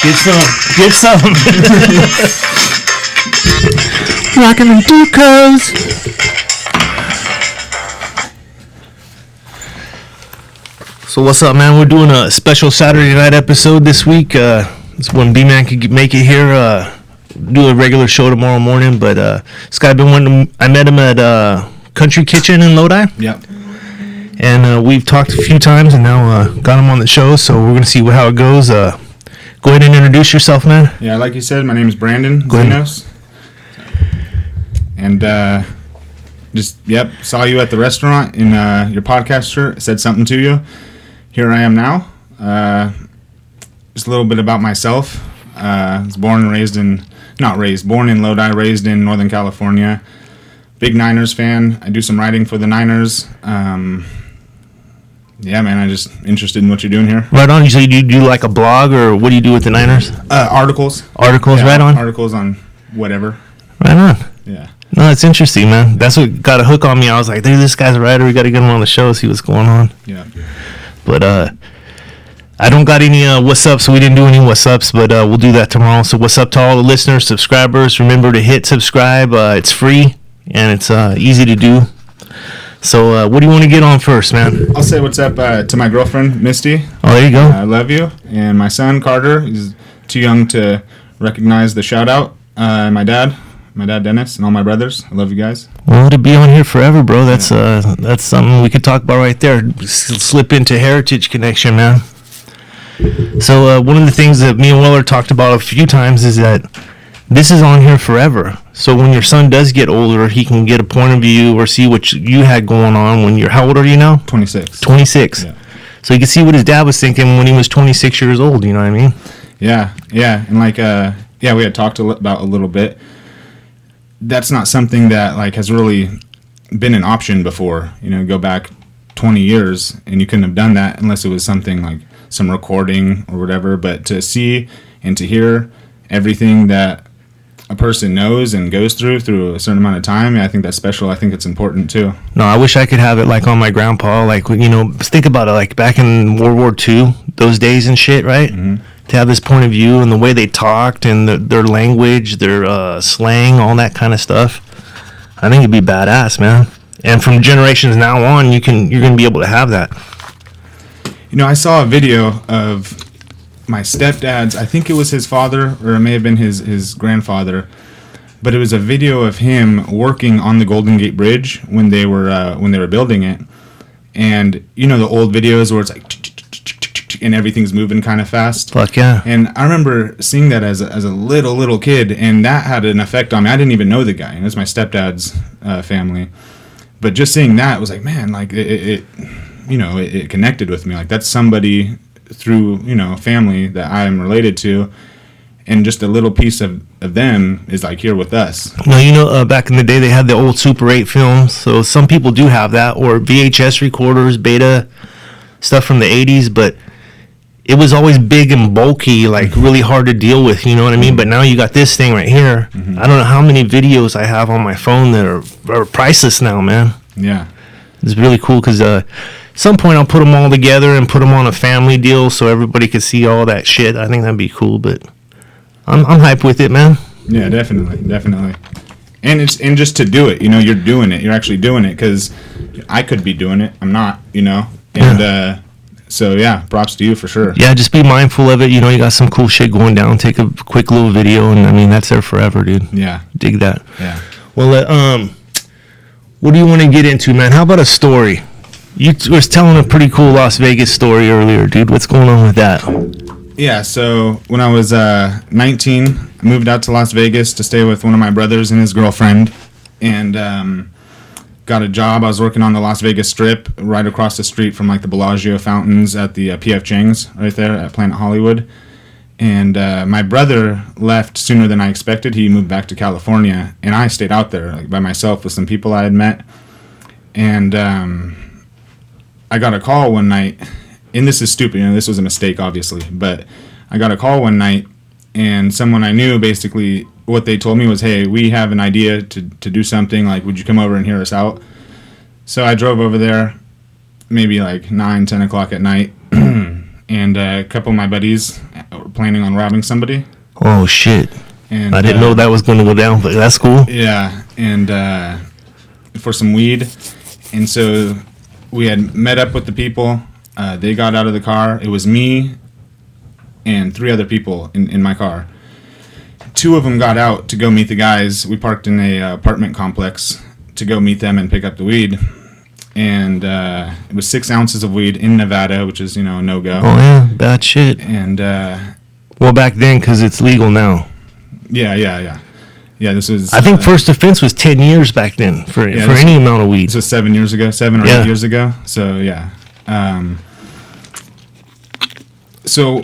Get some. Get some. Rockin' them Ducos. So what's up, man? We're doing a special Saturday night episode this week. It's when B-Man could make it here. Do a regular show tomorrow morning, but this guy been wanting. I met him at Country Kitchen in Lodi. Yep. And we've talked a few times, and now got him on the show. So we're gonna see how it goes. Go ahead and introduce yourself, man. Yeah, like you said, my name is Bradndon. And saw you at the restaurant in your podcast shirt. Said something to you. Here I am now. Just a little bit about myself. I was born in Lodi, raised in Northern California. Big Niners fan. I do some writing for the Niners. Yeah, man, I'm just interested in what you're doing here. Right on. So you do like a blog, or what do you do with the Niners? Articles. Articles, yeah, right on. Articles on whatever. Right on. Yeah. No, it's interesting, man. That's what got a hook on me. I was like, dude, this guy's a writer. We got to get him on the show, see what's going on. Yeah. But I don't got any what's up, so we didn't do any what's ups, but we'll do that tomorrow. So what's up to all the listeners, subscribers? Remember to hit subscribe. It's free, and it's easy to do. So what do you want to get on first, man? I'll say what's up to my girlfriend, Misty. Oh, there you go. I love you. And my son, Carter. He's too young to recognize the shout-out. My dad, Dennis, and all my brothers. I love you guys. Well, to be on here forever, bro. That's something we could talk about right there. Slip into heritage connection, man. So one of the things that me and Weller talked about a few times is that this is on here forever. So when your son does get older, he can get a point of view or see what you had going on when you're... How old are you now? 26. 26. Yeah. So you can see what his dad was thinking when he was 26 years old, you know what I mean? Yeah. And like, we had talked about a little bit. That's not something that like has really been an option before. You know, go back 20 years and you couldn't have done that unless it was something like some recording or whatever. But to see and to hear everything that a person knows and goes through a certain amount of time, I think that's special. I think it's important too. No, I wish I could have it like on my grandpa. Like, you know, think about it, like back in World War II, those days and shit, right? Mm-hmm. To have this point of view and the way they talked and their language, their slang, all that kind of stuff. I think it'd be badass, man. And from generations now on, you're gonna be able to have that. You know, I saw a video of my stepdad's, I think it was his father, or it may have been his grandfather, but it was a video of him working on the Golden Gate Bridge when they were building it. And you know the old videos where it's like and everything's moving kind of fast. Fuck yeah. And I remember seeing that as a little kid, and that had an effect on me. I didn't even know the guy. It was my stepdad's family. But just seeing that was like, man, like it connected with me. Like that's somebody through, you know, family that I'm related to, and just a little piece of them is like here with us. Well, you know, back in the day they had the old Super 8 films, so some people do have that, or VHS recorders, beta stuff from the 80s, but it was always big and bulky, like really hard to deal with, you know what I mean? But now you got this thing right here. Mm-hmm. I don't know how many videos I have on my phone that are priceless now, man. Yeah. It's really cool because at some point I'll put them all together and put them on a family deal so everybody can see all that shit. I think that'd be cool, but I'm hyped with it, man. Yeah, definitely. And just to do it, you know, you're doing it. You're actually doing it because I could be doing it. I'm not, you know. And so, yeah, props to you for sure. Yeah, just be mindful of it. You know, you got some cool shit going down. Take a quick little video, and, I mean, that's there forever, dude. Yeah. Dig that. Yeah. Well, what do you want to get into, man? How about a story? You was telling a pretty cool Las Vegas story earlier, dude. What's going on with that? Yeah, so when I was 19, I moved out to Las Vegas to stay with one of my brothers and his girlfriend, and got a job. I was working on the Las Vegas Strip right across the street from like the Bellagio fountains at the P.F. Chang's right there at Planet Hollywood. And my brother left sooner than I expected. He moved back to California, and I stayed out there like by myself with some people I had met. And I got a call one night, and this is stupid, you know, this was a mistake obviously, but I got a call one night, and someone I knew, basically what they told me was, hey, we have an idea to do something, like, would you come over and hear us out? So I drove over there maybe like 9, 10 o'clock at night, and a couple of my buddies planning on robbing somebody. Oh shit! And I didn't know that was going to go down, but that's cool. Yeah, and for some weed, and so we had met up with the people. They got out of the car. It was me and 3 other people in my car. 2 of them got out to go meet the guys. We parked in a apartment complex to go meet them and pick up the weed. And it was 6 ounces of weed in Nevada, which is, a no-go. Oh, yeah, bad shit. And, well, back then, because it's legal now. Yeah, this was... I think first offense was 10 years back then for any amount of weed. This was 7 years ago, 7 or 8 years ago. So, yeah. So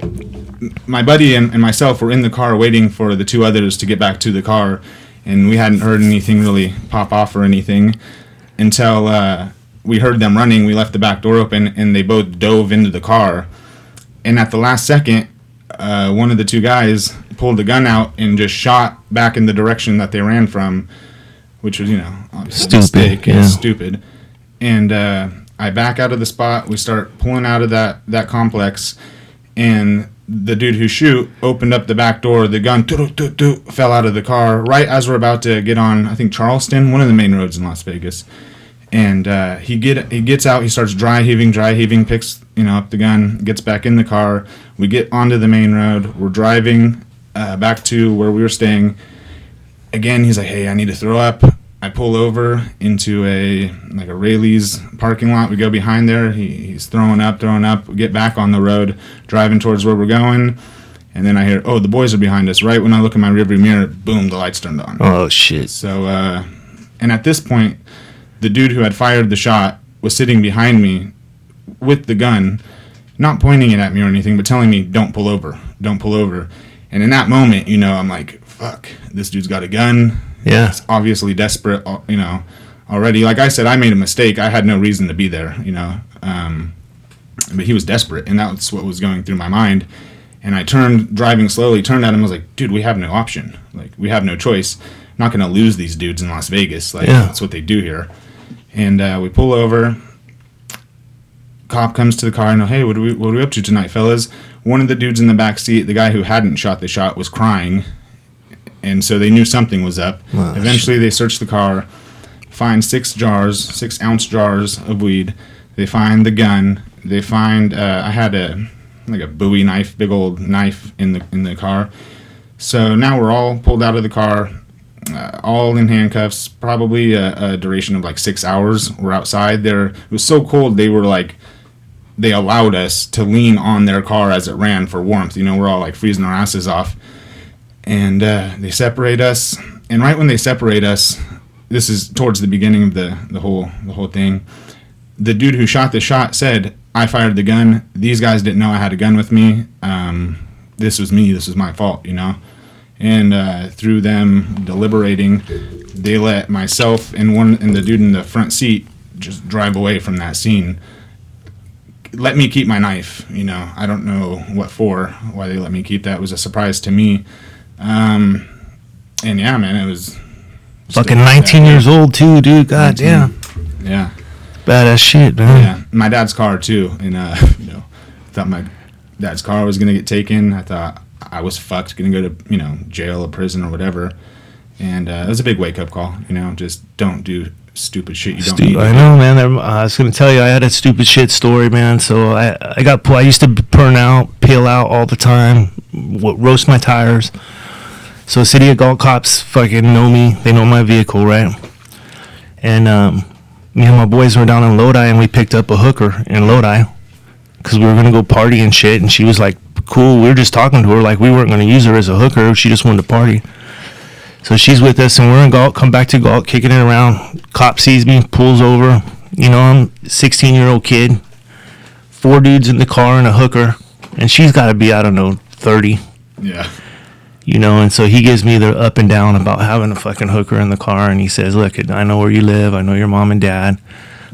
my buddy and myself were in the car waiting for the 2 others to get back to the car, and we hadn't heard anything really pop off or anything until we heard them running. We left the back door open, and they both dove into the car. And at the last second, one of the 2 guys pulled the gun out and just shot back in the direction that they ran from, which was, obviously stupid. It was stupid. And I back out of the spot. We start pulling out of that complex. And the dude who shoot opened up the back door. The gun fell out of the car right as we're about to get on, I think, Charleston, one of the main roads in Las Vegas. And he gets out. He starts dry heaving, picks up the gun, gets back in the car. We get onto the main road. We're driving back to where we were staying. Again, he's like, "Hey, I need to throw up." I pull over into a Rayleigh's parking lot. We go behind there. He's throwing up. We get back on the road, driving towards where we're going. And then I hear, oh, the boys are behind us. Right when I look in my rearview mirror, boom, the lights turned on. Oh, shit. So, and at this point, the dude who had fired the shot was sitting behind me with the gun, not pointing it at me or anything, but telling me, don't pull over. And in that moment, I'm like, fuck, this dude's got a gun. Yeah. He's obviously desperate, already. Like I said, I made a mistake. I had no reason to be there, but he was desperate, and that's what was going through my mind. And I driving slowly, turned at him, was like, dude, we have no option. Like, we have no choice. I'm not going to lose these dudes in Las Vegas. Like, That's what they do here. And we pull over. Cop comes to the car and, hey, what are we up to tonight, fellas? One of the dudes in the back seat, the guy who hadn't shot the shot, was crying. And so they knew something was up. Wow, eventually, they search the car, find 6 ounce jars of weed. They find the gun. They find I had a Bowie knife, big old knife in the car. So now we're all pulled out of the car, all in handcuffs. Probably a duration of 6 hours. We're outside there. It was so cold. They allowed us to lean on their car as it ran for warmth. We're all freezing our asses off. And they separate us. And right when they separate us, this is towards the beginning of the whole thing. The dude who shot the shot said, "I fired the gun. These guys didn't know I had a gun with me. This was me. This was my fault, And through them deliberating, they let myself and the dude in the front seat just drive away from that scene. Let me keep my knife. I don't know what for. Why they let me keep that was a surprise to me. And yeah, man, it was fucking 19 years old too, dude. God damn. Yeah. Badass shit, man. Yeah. My dad's car too. And thought my dad's car was gonna get taken. I thought I was fucked, gonna go to jail or prison or whatever. And it was a big wake up call. Just don't do stupid shit you don't need. I know, man. I was gonna tell you, I had a stupid shit story, man. So I used to peel out all the time, roast my tires. So City of Galt cops fucking know me. They know my vehicle, right? And me and my boys were down in Lodi, and we picked up a hooker in Lodi because we were going to go party and shit. And she was like, cool. We were just talking to her like we weren't going to use her as a hooker. She just wanted to party. So she's with us, and we're in Galt, come back to Galt, kicking it around. Cop sees me, pulls over. I'm a 16-year-old kid. 4 dudes in the car and a hooker. And she's got to be, 30. Yeah. And so he gives me the up and down about having a fucking hooker in the car, and he says, look, I know where you live, I know your mom and dad,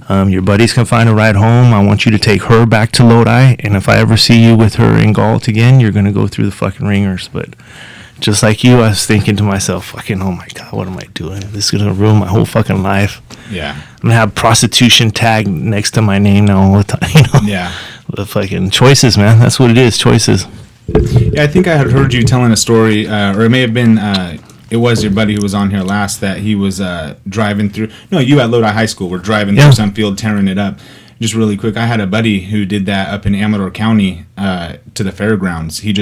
your buddies can find a ride home, I want you to take her back to Lodi, and if I ever see you with her in Galt again, you're going to go through the fucking ringers. But just like you, I was thinking to myself, fucking, oh my God, what am I doing? This is going to ruin my whole fucking life. Yeah. I'm going to have prostitution tag next to my name now all the time, Yeah. The fucking choices, man, that's what it is, choices. Yeah, I think I had heard you telling a story, or it may have been, it was your buddy who was on here last, that he was driving through. No, you at Lodi High School were driving through some field, tearing it up. Just really quick, I had a buddy who did that up in Amador County to the fairgrounds. It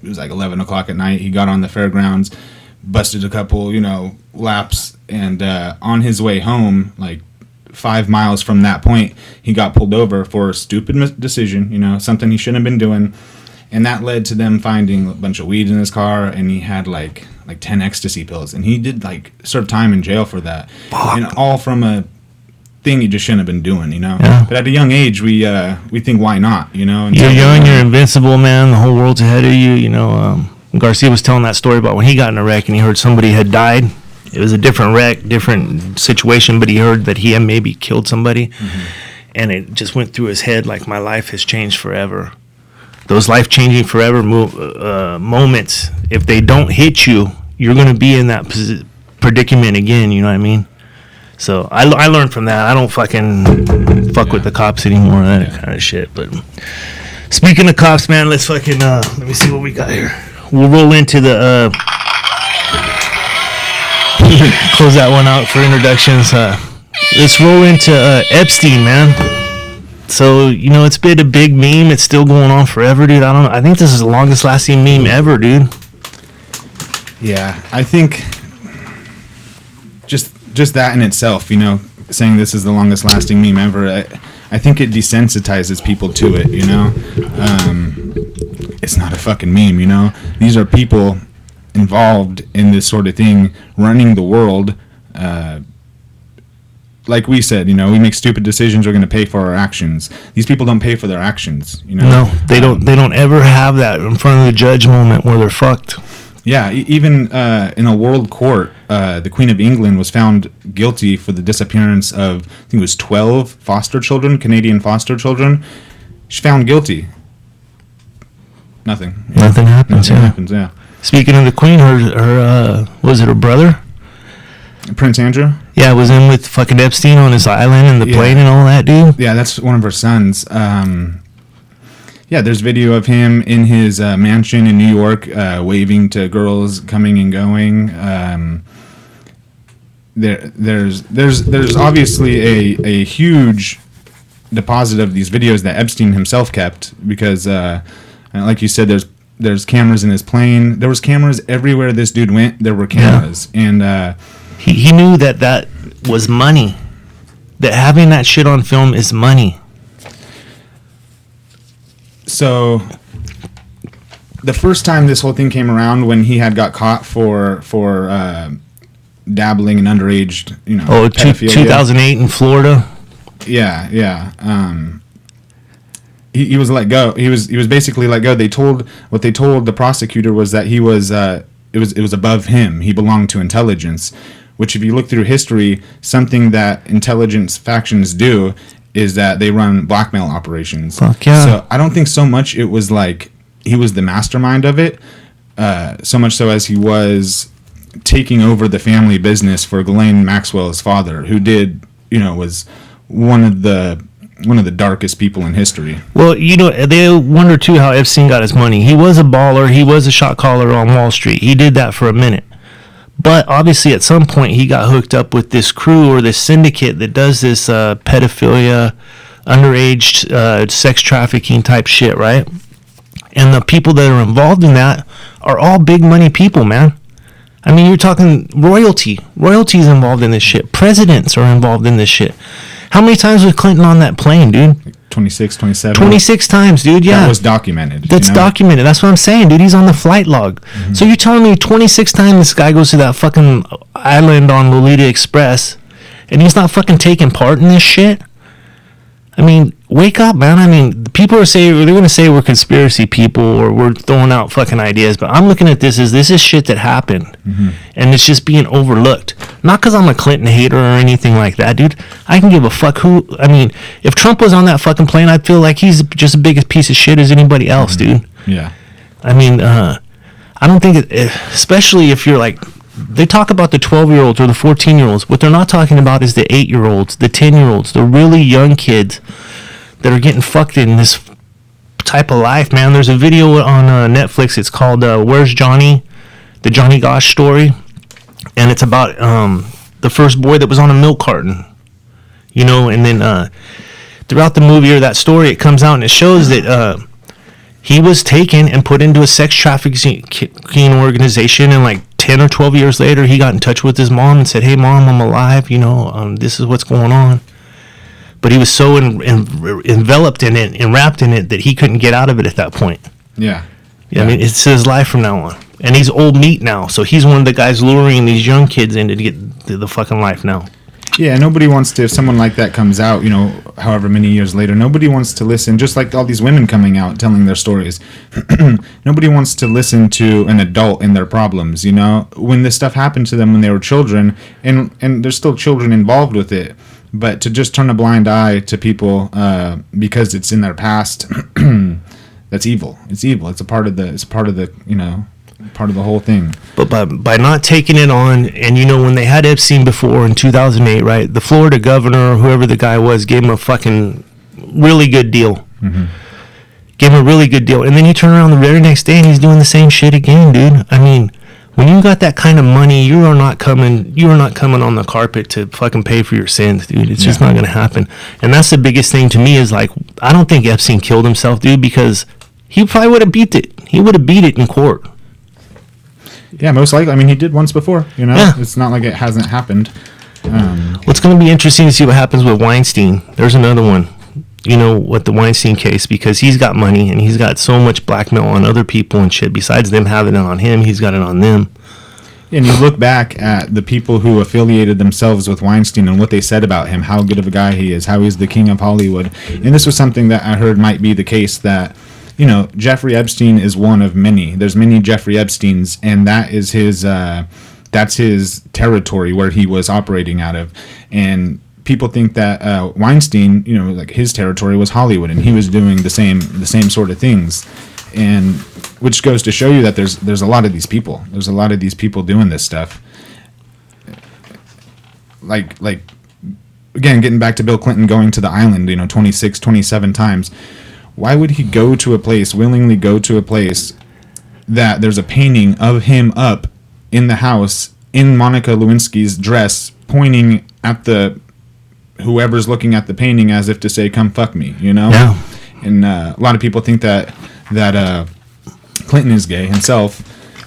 was like 11 o'clock at night. He got on the fairgrounds, busted a couple, laps, and on his way home, like 5 miles from that point, he got pulled over for a stupid decision, something he shouldn't have been doing. And that led to them finding a bunch of weed in his car, and he had like 10 ecstasy pills. And he did serve time in jail for that. Fuck. And all from a thing he just shouldn't have been doing, Yeah. But at a young age, we think, why not, And you're young, you're invincible, man. The whole world's ahead of you, Garcia was telling that story about when he got in a wreck and he heard somebody had died. It was a different wreck, different situation, but he heard that he had maybe killed somebody. Mm-hmm. And it just went through his head like, my life has changed forever. Those life-changing forever moments, if they don't hit you, you're going to be in that predicament again, you know what I mean? So I learned from that. I don't fucking fuck with the cops anymore, that kind of shit. But speaking of cops, man, let's fucking, let me see what we got here. We'll roll into the, close that one out for introductions. Let's roll into Epstein, man. So, it's been a big meme. It's still going on forever, dude. I don't know. I think this is the longest lasting meme ever, dude. Yeah, I think just that in itself, saying this is the longest lasting meme ever, I think it desensitizes people to it, It's not a fucking meme, These are people involved in this sort of thing, running the world. Like we said, we make stupid decisions. We're going to pay for our actions. These people don't pay for their actions. No, they don't. They don't ever have that in front of the judge moment where they're fucked. Yeah, even in a world court, the Queen of England was found guilty for the disappearance of, I think it was 12 foster children, Canadian foster children. She's found guilty. Nothing. Nothing happens. Nothing happens. Yeah. Speaking of the Queen, her was it her brother? Prince Andrew? Yeah, was in with fucking Epstein on his island and the plane and all that, dude. Yeah, that's one of her sons. Yeah, there's video of him in his mansion in New York, waving to girls coming and going. There's obviously a huge deposit of these videos that Epstein himself kept because, like you said, there's cameras in his plane. There was cameras everywhere this dude went. There were cameras, and he knew that was money. That having that shit on film is money. So, the first time this whole thing came around, when he had got caught for dabbling in underage, pedophilia. 2008 in Florida. Yeah. He was let go. He was basically let go. They told the prosecutor was that he was it was above him. He belonged to intelligence, which if you look through history, something that intelligence factions do is that they run blackmail operations. Fuck yeah. So I don't think so much it was like he was the mastermind of it, so much so as he was taking over the family business for Ghislaine Maxwell's father, who was one of the darkest people in history. Well, they wonder too how Epstein got his money. He was a baller. He was a shot caller on Wall Street. He did that for a minute. But obviously at some point he got hooked up with this crew or this syndicate that does this pedophilia, underage sex trafficking type shit, right? And the people that are involved in that are all big money people, man. I mean, you're talking royalty. Royalty's involved in this shit. Presidents are involved in this shit. How many times was Clinton on that plane, dude? 26, 27. 26 times, dude, yeah. That was documented. That's documented. That's what I'm saying, dude. He's on the flight log. Mm-hmm. So you're telling me 26 times this guy goes to that fucking island on Lolita Express and he's not fucking taking part in this shit? I mean, wake up, man. I mean, people they're going to say we're conspiracy people or we're throwing out fucking ideas, but I'm looking at this is shit that happened. Mm-hmm. And it's just being overlooked. Not because I'm a Clinton hater or anything like that, dude. I can give a fuck if Trump was on that fucking plane, I'd feel like he's just as big a piece of shit as anybody else, dude. Yeah. I mean, I don't think especially if you're like, they talk about the 12-year-olds or the 14-year-olds. What they're not talking about is the 8-year-olds, the 10-year-olds, the really young kids that are getting fucked in this type of life, man. There's a video on Netflix. It's called Where's Johnny? The Johnny Gosh story. And it's about the first boy that was on a milk carton. You know, and then throughout the movie or that story, it comes out and it shows that he was taken and put into a sex trafficking organization, and like 10 or 12 years later, he got in touch with his mom and said, "Hey, Mom, I'm alive. You know, this is what's going on." But he was so enveloped in it and wrapped in it that he couldn't get out of it at that point. Yeah. I mean, it's his life from now on. And he's old meat now, so he's one of the guys luring these young kids in to get the fucking life now. Yeah, nobody wants to, if someone like that comes out, you know, however many years later, nobody wants to listen, just like all these women coming out telling their stories. Nobody wants to listen to an adult and their problems, you know? When this stuff happened to them when they were children, and there's still children involved with it, but to just turn a blind eye to people because it's in their past, that's evil. It's evil. It's part of the, you know, part of the whole thing. But by not taking it on, and you know, when they had Epstein before in 2008, right, the Florida governor or whoever the guy was gave him a fucking really good deal. Mm-hmm. Gave him a really good deal. And then you turn around the very next day and he's doing the same shit again, dude. I mean, when you got that kind of money, you are not coming on the carpet to fucking pay for your sins, dude. It's just not going to happen. And that's the biggest thing to me is, like, I don't think Epstein killed himself, dude, because he probably would have beat it. He would have beat it in court. Yeah, most likely. I mean, he did once before, you know? Yeah. It's not like it hasn't happened. It's going to be interesting to see what happens with Weinstein. There's another one, you know, with the Weinstein case, because he's got money and he's got so much blackmail on other people and shit. Besides them having it on him, he's got it on them. And you look back at the people who affiliated themselves with Weinstein and what they said about him, how good of a guy he is, how he's the king of Hollywood. And this was something that I heard might be the case, that, you know, Jeffrey Epstein is one of many. There's many Jeffrey Epsteins, and that is his that's his territory where he was operating out of. And people think that Weinstein, you know, like, his territory was Hollywood, and he was doing the same sort of things. And which goes to show you that there's a lot of these people. There's a lot of these people doing this stuff. Like again, getting back to Bill Clinton going to the island, you know, 26, 27 times. Why would he willingly go to a place that there's a painting of him up in the house in Monica Lewinsky's dress, pointing at whoever's looking at the painting as if to say, "Come fuck me," you know? Yeah. And a lot of people think that Clinton is gay himself,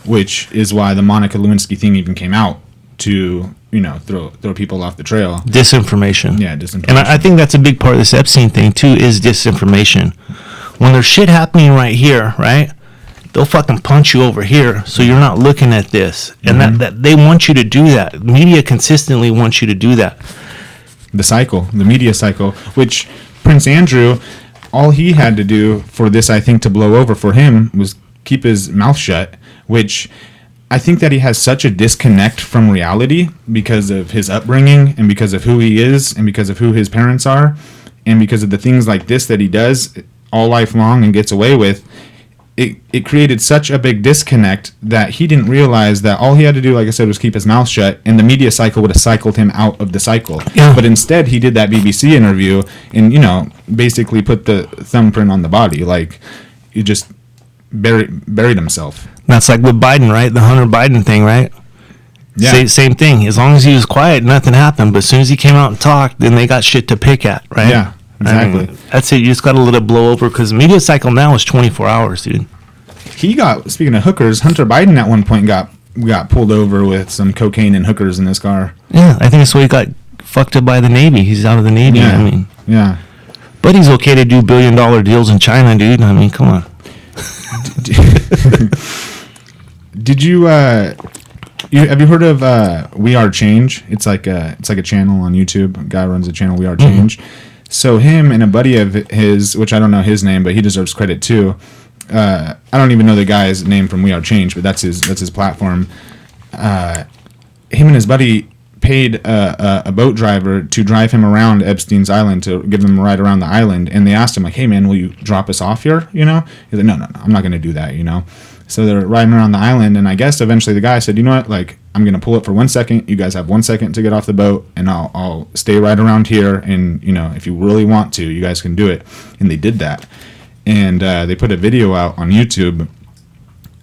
which is why the Monica Lewinsky thing even came out, to, you know, throw people off the trail. Disinformation. Yeah, disinformation. And I think that's a big part of this Epstein thing, too, is disinformation. When there's shit happening right here, right, they'll fucking punch you over here, so you're not looking at this. And that they want you to do that. Media consistently wants you to do that. The media cycle, which Prince Andrew, all he had to do for this, I think, to blow over for him was keep his mouth shut, which I think that he has such a disconnect from reality because of his upbringing and because of who he is and because of who his parents are and because of the things like this that he does all life long and gets away with. It created such a big disconnect that he didn't realize that all he had to do, like I said, was keep his mouth shut, and the media cycle would have cycled him out of the cycle. Yeah. But instead, he did that BBC interview and, you know, basically put the thumbprint on the body. Like, he just buried himself. That's like with Biden, right? The Hunter Biden thing, right? Yeah. Same thing. As long as he was quiet, nothing happened. But as soon as he came out and talked, then they got shit to pick at, right? Yeah. Exactly. I mean, that's it. You just got to let it blow over, because the media cycle now is 24 hours, dude. Speaking of hookers, Hunter Biden at one point got pulled over with some cocaine and hookers in his car. Yeah, I think that's why he got fucked up by the Navy. He's out of the Navy. Yeah. I mean, yeah. But he's okay to do $1 billion deals in China, dude. I mean, come on. Did you have you heard of We Are Change? It's like a channel on YouTube. A guy runs a channel, We Are Change. So him and a buddy of his, which I don't know his name, but he deserves credit too. I don't even know the guy's name from We Are Change, but that's his platform. Him and his buddy paid a boat driver to drive him around Epstein's Island, to give him a ride around the island. And they asked him, like, "Hey man, will you drop us off here?" You know, he's like, no, I'm not going to do that. You know. So they're riding around the island, and I guess eventually the guy said, "You know what? Like, I'm going to pull it for 1 second. You guys have 1 second to get off the boat, and I'll stay right around here. And, you know, if you really want to, you guys can do it." And they did that. and they put a video out on YouTube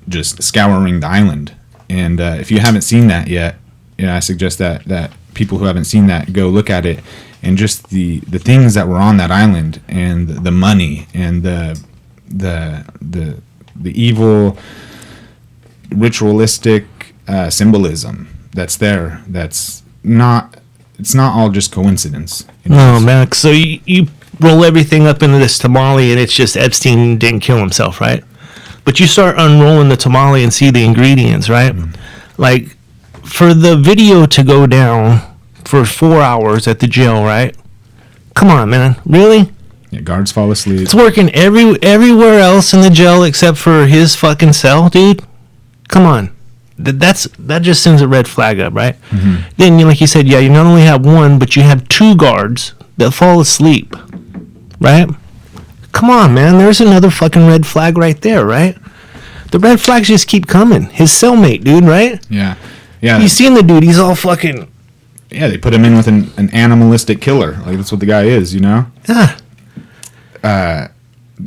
just scouring the island. And if you haven't seen that yet, I suggest that people who haven't seen that go look at it, and just the things that were on that island, and the money, and the evil ritualistic symbolism that's there. It's not all just coincidence. No, man. So you roll everything up into this tamale, and it's just Epstein didn't kill himself, right? But you start unrolling the tamale and see the ingredients, right? Like, for the video to go down for 4 hours at the jail, right? Come on, man. Really? Yeah, guards fall asleep. It's working everywhere else in the jail except for his fucking cell, dude. Come on. That just sends a red flag up, right? Then, like you said, you not only have one, but you have 2 guards that fall asleep, right? Come on, man. There's another fucking red flag right there, right? The red flags just keep coming. His cellmate, dude, right? Yeah. Yeah. You seen the dude. He's all fucking... Yeah, they put him in with an animalistic killer. Like, that's what the guy is, you know? Yeah.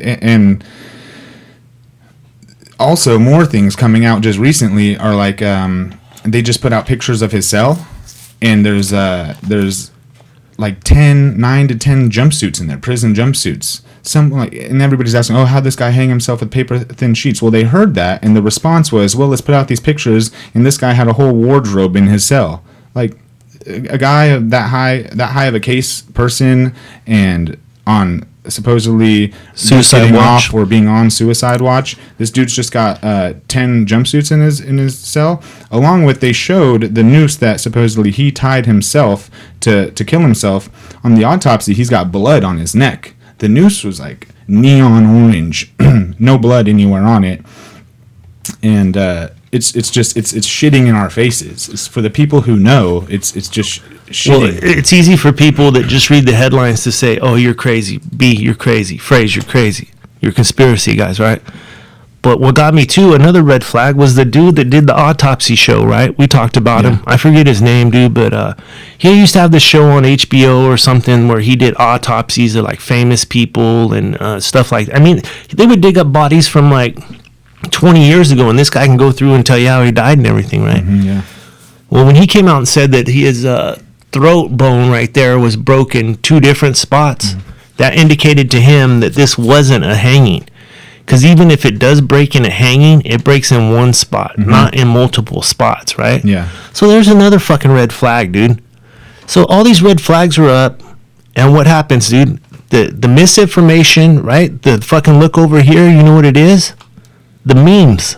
And also, more things coming out just recently are like, they just put out pictures of his cell, and there's like 9 to 10 jumpsuits in there, prison jumpsuits. And everybody's asking, oh, how'd this guy hang himself with paper thin sheets? Well, they heard that, and the response was, well, let's put out these pictures, and this guy had a whole wardrobe in his cell. Like, a guy that high of a case person, and on supposedly suicide watch, off or being on suicide watch, this dude's just got 10 jumpsuits in his cell, along with, they showed the noose that supposedly he tied himself to kill himself. On the autopsy, he's got blood on his neck. The noose was like neon orange, no blood anywhere on it, and it's shitting in our faces. It's for the people who know. It's just shitting. Well, it's easy for people that just read the headlines to say, "Oh, you're crazy." B, you're crazy. Phrase, you're crazy. You're conspiracy guys, right? But what got me too, another red flag, was the dude that did the autopsy show, right? We talked about him. I forget his name, dude, but he used to have this show on HBO or something where he did autopsies of like famous people and stuff like that. I mean, they would dig up bodies from like 20 years ago, and this guy can go through and tell you how he died and everything, right? Yeah. Well, when he came out and said that his throat bone right there was broken 2 different spots, that indicated to him that this wasn't a hanging. Because even if it does break in a hanging, it breaks in one spot, not in multiple spots, right? Yeah. So there's another fucking red flag, dude. So all these red flags are up, and what happens, dude? The misinformation, right? The fucking look over here, you know what it is? The memes.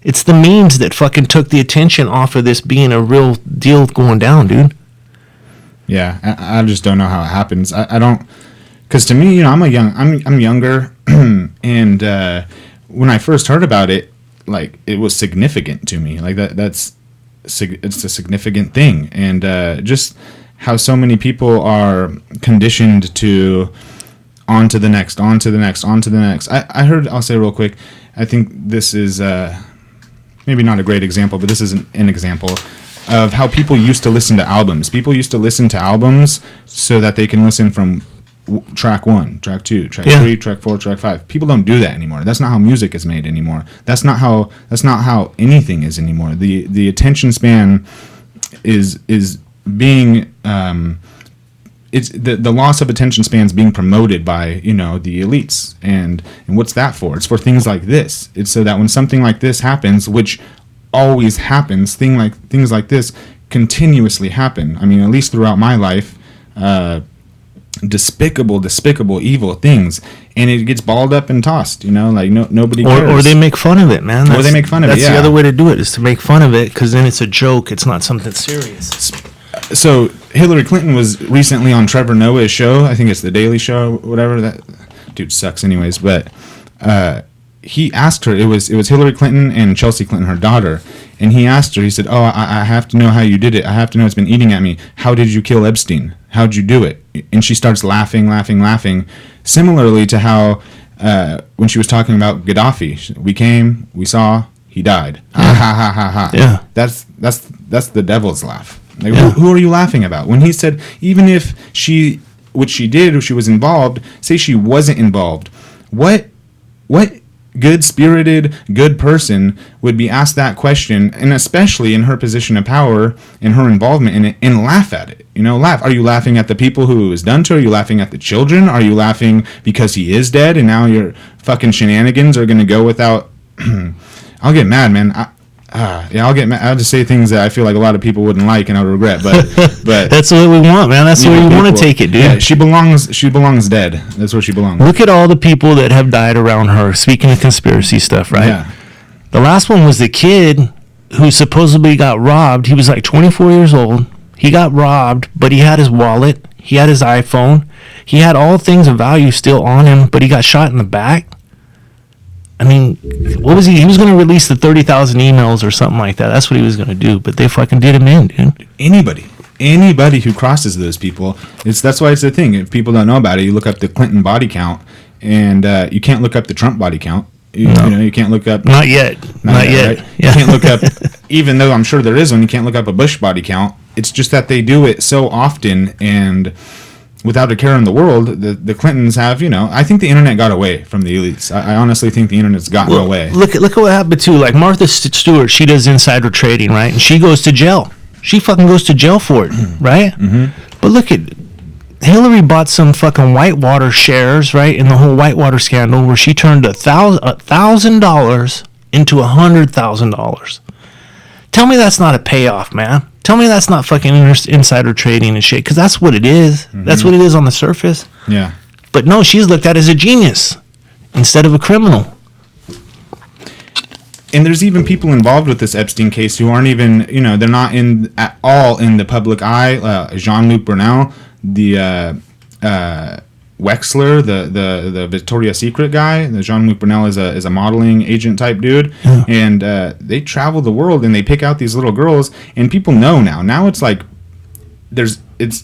It's the memes that fucking took the attention off of this being a real deal going down, dude. Yeah, I just don't know how it happens. I don't... Because to me, I'm younger, and when I first heard about it, like, it was significant to me. Like, it's a significant thing, and just how so many people are conditioned to on to the next. I'll say real quick, I think this is maybe not a great example, but this is an example of how people used to listen to albums. People used to listen to albums so that they can listen from track 1, track 2, track 3, track 4, track 5. People don't do that anymore. That's not how music is made anymore. That's not how anything is anymore. The attention span is being it's the loss of attention span is being promoted by the elites, and what's that for? It's for things like this. It's so that when something like this happens, which always happens, things like this continuously happen. I mean, at least throughout my life. Despicable, evil things, and it gets balled up and tossed. Like nobody cares. Or they make fun of it, man. Or they make fun of it. That's the other way to do it, is to make fun of it, because then it's a joke. It's not something serious. So Hillary Clinton was recently on Trevor Noah's show. I think it's the Daily Show, whatever. That dude sucks, anyways. But he asked her. It was Hillary Clinton and Chelsea Clinton, her daughter. And he asked her, he said, oh, I have to know how you did it. I have to know, it's been eating at me. How did you kill Epstein? How'd you do it? And she starts laughing. Similarly to how when she was talking about Gaddafi, we came, we saw, he died. Ha ha ha ha. Yeah. That's the devil's laugh. Like, who are you laughing about? When he said, even if she, which she did, if she was involved, say she wasn't involved, What good-spirited, good person would be asked that question, and especially in her position of power and her involvement in it, and laugh at it? Laugh. Are you laughing at the people who it was done to? Are you laughing at the children? Are you laughing because he is dead and now your fucking shenanigans are going to go without... I'll get mad, man. I'll get mad. I'll just say things that I feel like a lot of people wouldn't like and I would regret, but that's what we want, man. That's where you want to take it, dude. Yeah, she belongs dead. That's where she belongs. Look at all the people that have died around her. Speaking of conspiracy stuff, right? Yeah. The last one was the kid who supposedly got robbed. He was like 24 years old. He got robbed, but he had his wallet. He had his iPhone. He had all things of value still on him, but he got shot in the back. I mean, what was he? He was going to release the 30,000 emails or something like that. That's what he was going to do, but they fucking did him in, dude. Anybody who crosses those people, that's why it's the thing. If people don't know about it, you look up the Clinton body count, and you can't look up the Trump body count. You can't look up... Not yet. Right? Yeah. You can't look up... Even though I'm sure there is one, you can't look up a Bush body count. It's just that they do it so often, and without a care in the world, the Clintons have, I think the internet got away from the elites. I honestly think the internet's gotten away. Look at what happened to, like, Martha Stewart. She does insider trading, right? And she goes to jail. She fucking goes to jail for it, right? Mm-hmm. But look at... Hillary bought some fucking Whitewater shares, right, in the whole Whitewater scandal, where she turned $1,000 into $100,000. Tell me that's not a payoff, man. Tell me that's not fucking insider trading and shit, because that's what it is. Mm-hmm. That's what it is on the surface. Yeah. But no, she's looked at as a genius instead of a criminal. And there's even people involved with this Epstein case who aren't even, they're not at all in the public eye. Jean-Luc Brunel, the Wexler, the Victoria's Secret guy. The Jean-Luc Brunel is a modeling agent type dude, and they travel the world and they pick out these little girls, and people know now. Now it's like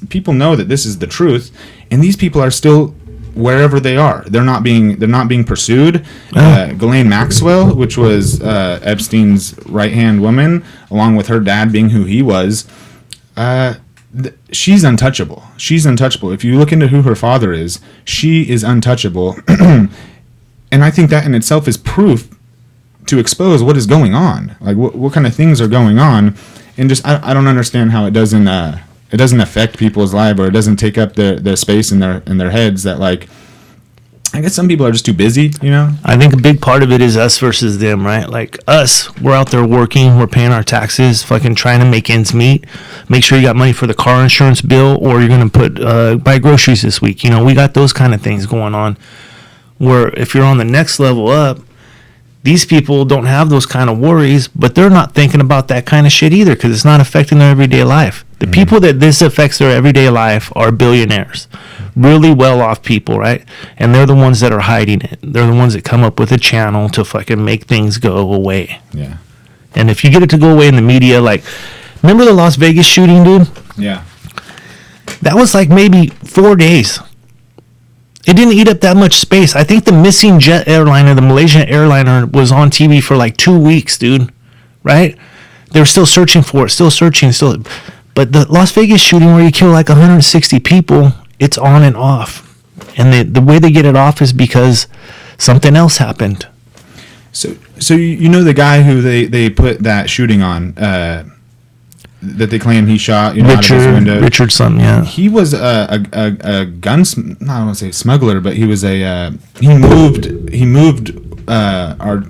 people know that this is the truth, and these people are still wherever they are. They're not being pursued. Ghislaine Maxwell, which was Epstein's right hand woman, along with her dad being who he was. She's untouchable. If you look into who her father is, she is untouchable. And I think that in itself is proof to expose what is going on. Like what kind of things are going on. And just I don't understand how it doesn't affect people's lives, or it doesn't take up their space in their heads. That, like, I guess some people are just too busy, I think a big part of it is us versus them, right? Like us, we're out there working, we're paying our taxes, fucking trying to make ends meet, make sure you got money for the car insurance bill, or you're going to buy groceries this week. We got those kind of things going on. Where if you're on the next level up, these people don't have those kind of worries, but they're not thinking about that kind of shit either, because it's not affecting their everyday life. The people that this affects their everyday life are billionaires, really well-off people, right? And they're the ones that are hiding it. They're the ones that come up with a channel to fucking make things go away. Yeah. And if you get it to go away in the media, like, remember the Las Vegas shooting, dude? Yeah. That was like maybe 4 days. It didn't eat up that much space. I think the missing jet airliner, the Malaysian airliner, was on TV for like 2 weeks, dude. Right? They were still searching for it, But the Las Vegas shooting, where you kill like 160 people, it's on and off. And the way they get it off is because something else happened. So the guy who they put that shooting on, that they claim he shot, out of his window. Richard something, yeah. He was a gun, I don't want to say smuggler, but he was he moved our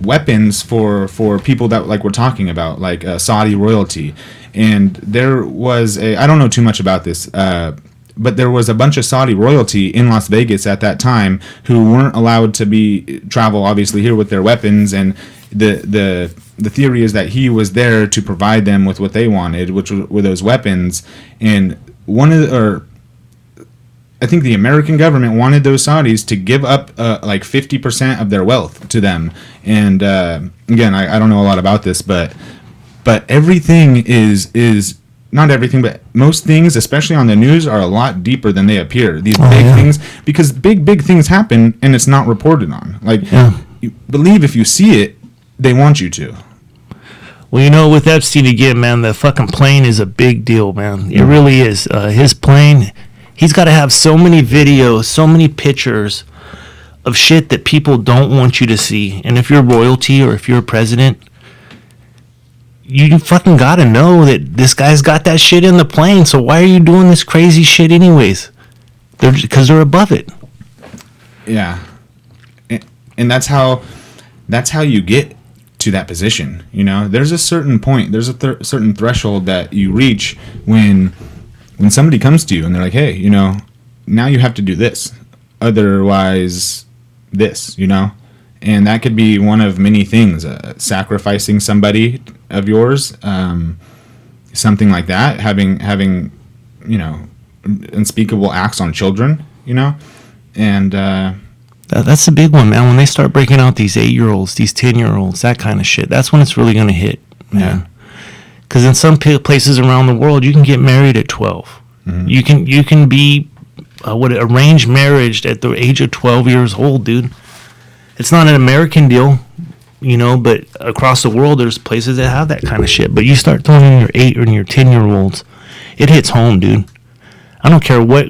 weapons for people that, like, we're talking about, like Saudi royalty. And there was I don't know too much about this, but there was a bunch of Saudi royalty in Las Vegas at that time who weren't allowed to travel, obviously, here with their weapons. And the theory is that he was there to provide them with what they wanted, which were those weapons. And I think the American government wanted those Saudis to give up like 50% of their wealth to them. And again, I don't know a lot about this, but everything is not everything, but most things, especially on the news, are a lot deeper than they appear. These big things, because big things happen and it's not reported on. Like, you believe if you see it, they want you to. Well, with Epstein again, man, the fucking plane is a big deal, man. It really is. His plane, he's got to have so many videos, so many pictures of shit that people don't want you to see. And if you're royalty or if you're a president, you fucking gotta know that this guy's got that shit in the plane. So why are you doing this crazy shit anyways? Because they're above it. Yeah. And that's how you get to that position. You know, there's a certain point, there's a certain threshold that you reach when somebody comes to you and they're like, hey, you know, now you have to do this. Otherwise, this, you know? And that could be one of many things. Sacrificing somebody of yours, something like that. Having, you know, unspeakable acts on children, you know? And that's the big one, man. When they start breaking out these 8-year-olds, these 10-year-olds, that kind of shit, that's when it's really going to hit, man. Because in some places around the world, you can get married at 12. Mm-hmm. You can be arranged marriage at the age of 12 years old, dude. It's not an American deal, you know, but across the world, there's places that have that kind of shit. But you start throwing in your 8 or your 10-year-olds, it hits home, dude. I don't care what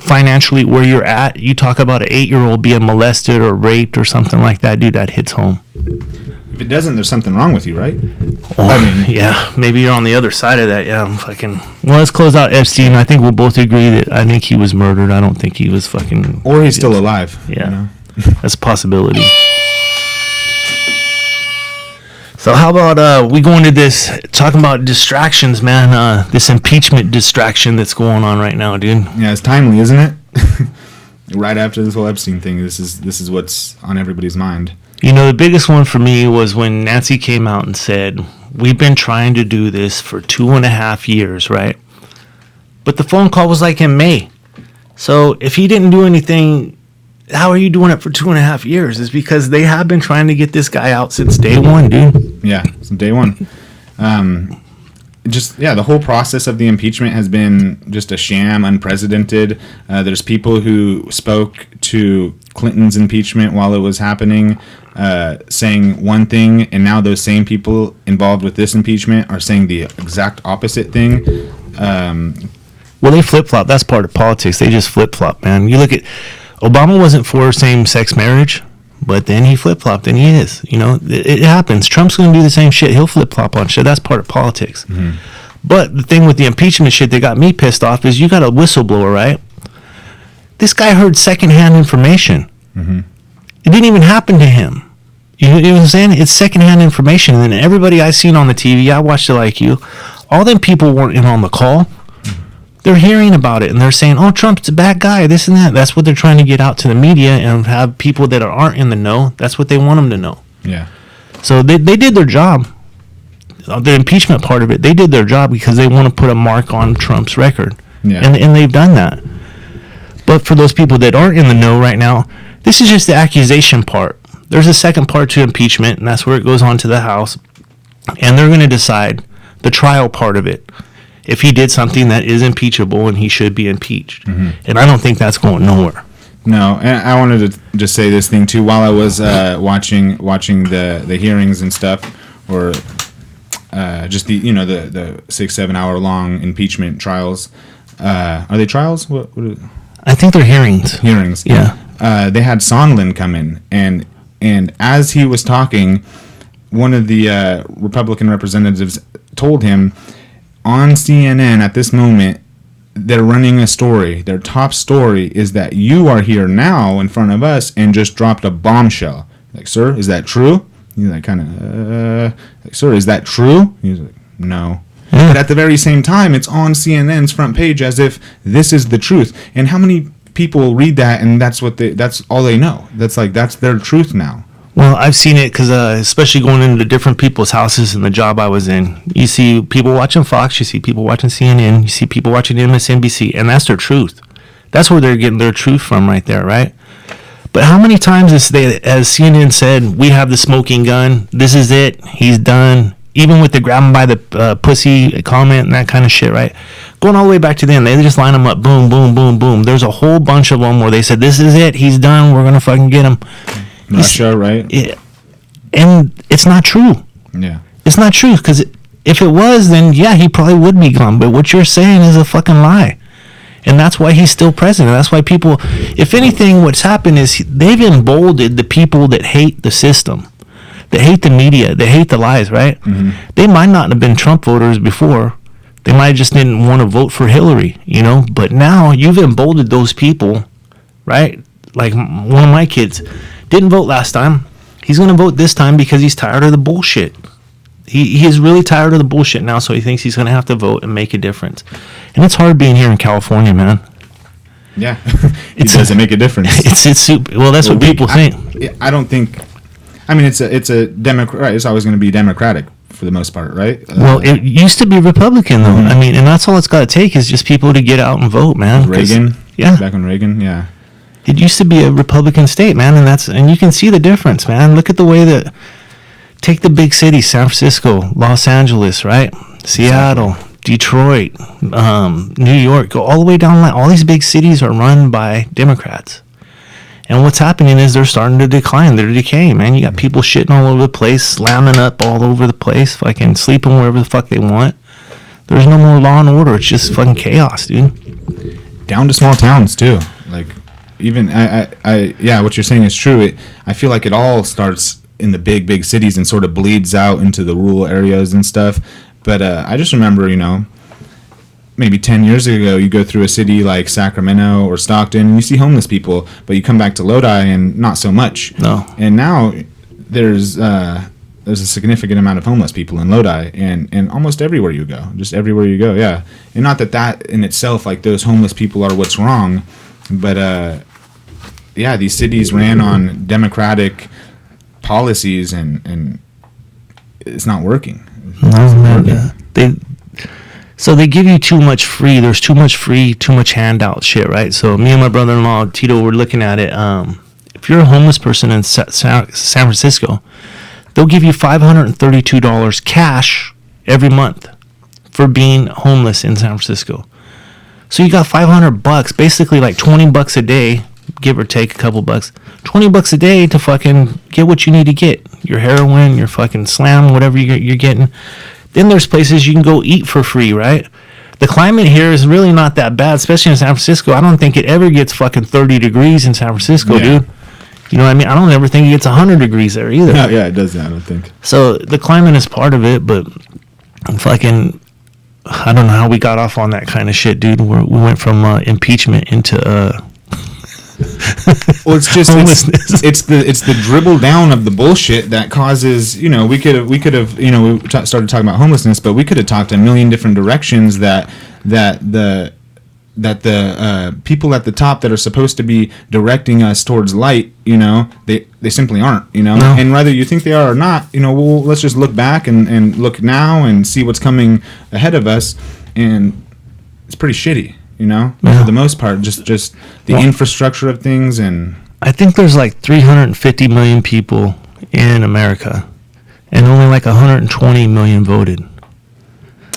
financially where you're at. You talk about an 8-year-old being molested or raped or something like that, dude. That hits home. If it doesn't, there's something wrong with you, right? Yeah, maybe you're on the other side of that. Yeah, I'm fucking. Well, let's close out Epstein. I think we'll both agree that I think he was murdered. I don't think he was fucking. Or he's still alive. Yeah, you know? That's a possibility. So how about we go into this talking about distractions, man? This impeachment distraction that's going on right now, dude. Yeah, it's timely, isn't it? Right after this whole Epstein thing, this is what's on everybody's mind. You know, the biggest one for me was when Nancy came out and said, "We've been trying to do this for 2.5 years, right?" But the phone call was like in May. So if he didn't do anything, how are you doing it for 2.5 years? It's because they have been trying to get this guy out since day one, dude. Yeah, since day one. The whole process of the impeachment has been just a sham, unprecedented. There's people who spoke to Clinton's impeachment while it was happening, saying one thing, and now those same people involved with this impeachment are saying the exact opposite thing. Well, they flip-flop. That's part of politics. They just flip-flop, man. You look at... Obama wasn't for same-sex marriage, but then he flip-flopped, and he is. You know, it happens. Trump's going to do the same shit. He'll flip-flop on shit. That's part of politics. Mm-hmm. But the thing with the impeachment shit that got me pissed off is you got a whistleblower, right? This guy heard secondhand information. Mm-hmm. It didn't even happen to him. You know what I'm saying? It's secondhand information. And then everybody I seen on the TV, I watched it like you, all them people weren't in on the call. They're hearing about it and they're saying, "Oh, Trump's a bad guy, this and that." That's what they're trying to get out to the media and have people that aren't in the know. That's what they want them to know. Yeah. So they did their job. The impeachment part of it, they did their job because they want to put a mark on Trump's record. Yeah. And they've done that. But for those people that aren't in the know right now, this is just the accusation part. There's a second part to impeachment, and that's where it goes on to the House. And they're going to decide the trial part of it. If he did something that is impeachable and he should be impeached. Mm-hmm. And I don't think that's going nowhere. No, and I wanted to just say this thing too. While I was watching the hearings and stuff, or just the 6-7 hour long impeachment trials. Are they trials? What I think they're hearings. Hearings. Yeah. They had Sondland come in, and as he was talking, one of the Republican representatives told him, on CNN at this moment, they're running a story. Their top story is that you are here now in front of us and just dropped a bombshell. Like, "Sir, is that true?" He's like, "Sir, is that true?" He's like, "No." Yeah. But at the very same time, it's on CNN's front page as if this is the truth. And how many people read that and that's all they know? That's their truth now. Well, I've seen it because especially going into different people's houses in the job I was in, you see people watching Fox, you see people watching CNN, you see people watching MSNBC, and that's their truth. That's where they're getting their truth from right there, right? But how many times as CNN said, "We have the smoking gun, this is it, he's done," even with the grab him by the pussy comment and that kind of shit, right? Going all the way back to then, they just line them up, boom, boom, boom, boom. There's a whole bunch of them where they said, "This is it, he's done, we're going to fucking get him." Russia, right? Yeah. And it's not true. Yeah. It's not true, because if it was, then yeah, he probably would be gone. But what you're saying is a fucking lie. And that's why he's still president. That's why people, if anything, what's happened is they've emboldened the people that hate the system, that hate the media, that hate the lies, right? Mm-hmm. They might not have been Trump voters before. They might have just didn't want to vote for Hillary, you know? But now you've emboldened those people, right? Like one of my kids didn't vote last time. He's going to vote this time because he's tired of the bullshit. He is really tired of the bullshit now, so he thinks he's going to have to vote and make a difference. And it's hard being here in California, man. Yeah, it doesn't make a difference. It's super. Well, that's what people think. I don't think. I mean, it's a Democrat. Right? It's always going to be Democratic for the most part, right? Well, it used to be Republican, though. Mm-hmm. I mean, and that's all it's got to take is just people to get out and vote, man. Reagan, yeah, back when Reagan, yeah. It used to be a Republican state, man, and you can see the difference, man. Look at the way that. Take the big cities, San Francisco, Los Angeles, right? Seattle, Detroit, New York, go all the way down the line. All these big cities are run by Democrats. And what's happening is they're starting to decline. They're decaying, man. You got people shitting all over the place, slamming up all over the place, fucking sleeping wherever the fuck they want. There's no more law and order. It's just fucking chaos, dude. Down to small towns, too. Like, even, yeah, what you're saying is true. I feel like it all starts in the big cities and sort of bleeds out into the rural areas and stuff. But I just remember, you know, maybe 10 years ago, you go through a city like Sacramento or Stockton and you see homeless people, but you come back to Lodi and not so much. No. And now there's a significant amount of homeless people in Lodi and almost everywhere you go, just everywhere you go. Yeah. And not that in itself, like those homeless people are what's wrong, but yeah, these cities ran on Democratic policies and it's not working. So they give you too much free. There's too much free, too much handout shit, right? So me and my brother-in-law Tito were looking at it. If you're a homeless person in San Francisco, they'll give you $532 cash every month for being homeless in San Francisco. So you got $500, basically like $20 a day, give or take a couple bucks. $20 a day to fucking get what you need to get. Your heroin, your fucking slam, whatever you're getting. Then there's places you can go eat for free, right? The climate here is really not that bad, especially in San Francisco. I don't think it ever gets fucking 30 degrees in San Francisco, dude. You know what I mean? I don't ever think it gets 100 degrees there either. Yeah, it doesn't, I don't think. So the climate is part of it, but fucking, I don't know how we got off on that kind of shit, dude. We went from impeachment into... Well, it's just it's the dribble down of the bullshit that causes, you know, we could have you know, started talking about homelessness, but we could have talked a million different directions that the people at the top that are supposed to be directing us towards light, you know, they simply aren't, you know. No. And whether you think they are or not, you know, well, let's just look back and look now and see what's coming ahead of us, and it's pretty shitty. You know, for the most part, just the infrastructure of things. And I think there's like 350 million people in America, and only like 120 million voted.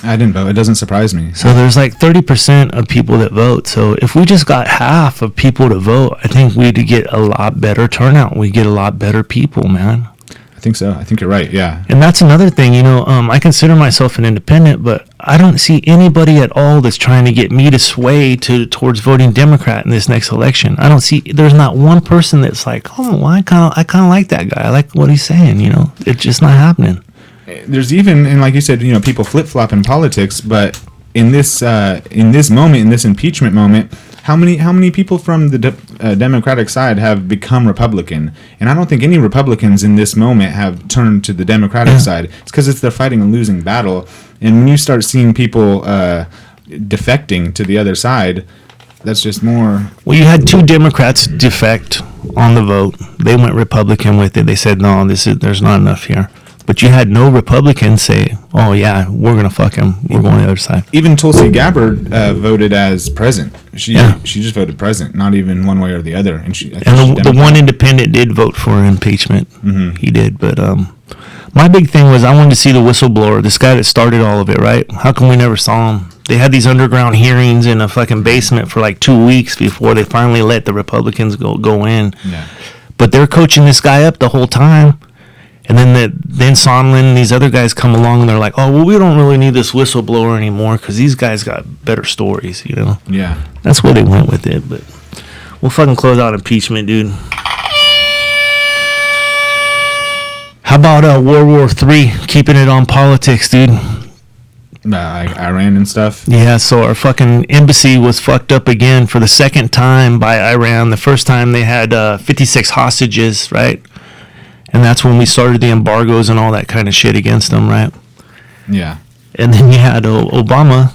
I didn't vote. It doesn't surprise me. So there's like 30% of people that vote. So if we just got half of people to vote, I think we'd get a lot better turnout. We'd get a lot better people, man. I think so. I think you're right. Yeah. And that's another thing, you know, I consider myself an independent, but I don't see anybody at all that's trying to get me to sway towards voting Democrat in this next election. I don't see, there's not one person that's like, oh, well, I kind of like that guy. I like what he's saying, you know. It's just not happening. There's even, and like you said, you know, people flip-flop in politics, but in this moment, in this impeachment moment, how many people from the Democratic side have become Republican? And I don't think any Republicans in this moment have turned to the Democratic side. It's because they're fighting a losing battle. And when you start seeing people defecting to the other side, that's just more... Well, you had two Democrats defect on the vote. They went Republican with it. They said, no, there's not enough here. But you had no Republicans say, oh, yeah, we're going to fuck him. We're going to the other side. Even Tulsi Gabbard voted as president. She just voted president, not even one way or the other. And the one independent did vote for impeachment. Mm-hmm. He did. But my big thing was I wanted to see the whistleblower, this guy that started all of it, right? How come we never saw him? They had these underground hearings in a fucking basement for like 2 weeks before they finally let the Republicans go in. Yeah. But they're coaching this guy up the whole time. And then Sondland and these other guys come along and they're like, oh, well, we don't really need this whistleblower anymore because these guys got better stories, you know? Yeah. That's where they went with it, but we'll fucking close out impeachment, dude. How about World War III? Keeping it on politics, dude. Like Iran and stuff. Yeah, so our fucking embassy was fucked up again for the second time by Iran. The first time they had 56 hostages, right? And that's when we started the embargoes and all that kind of shit against them, right? Yeah. And then you had Obama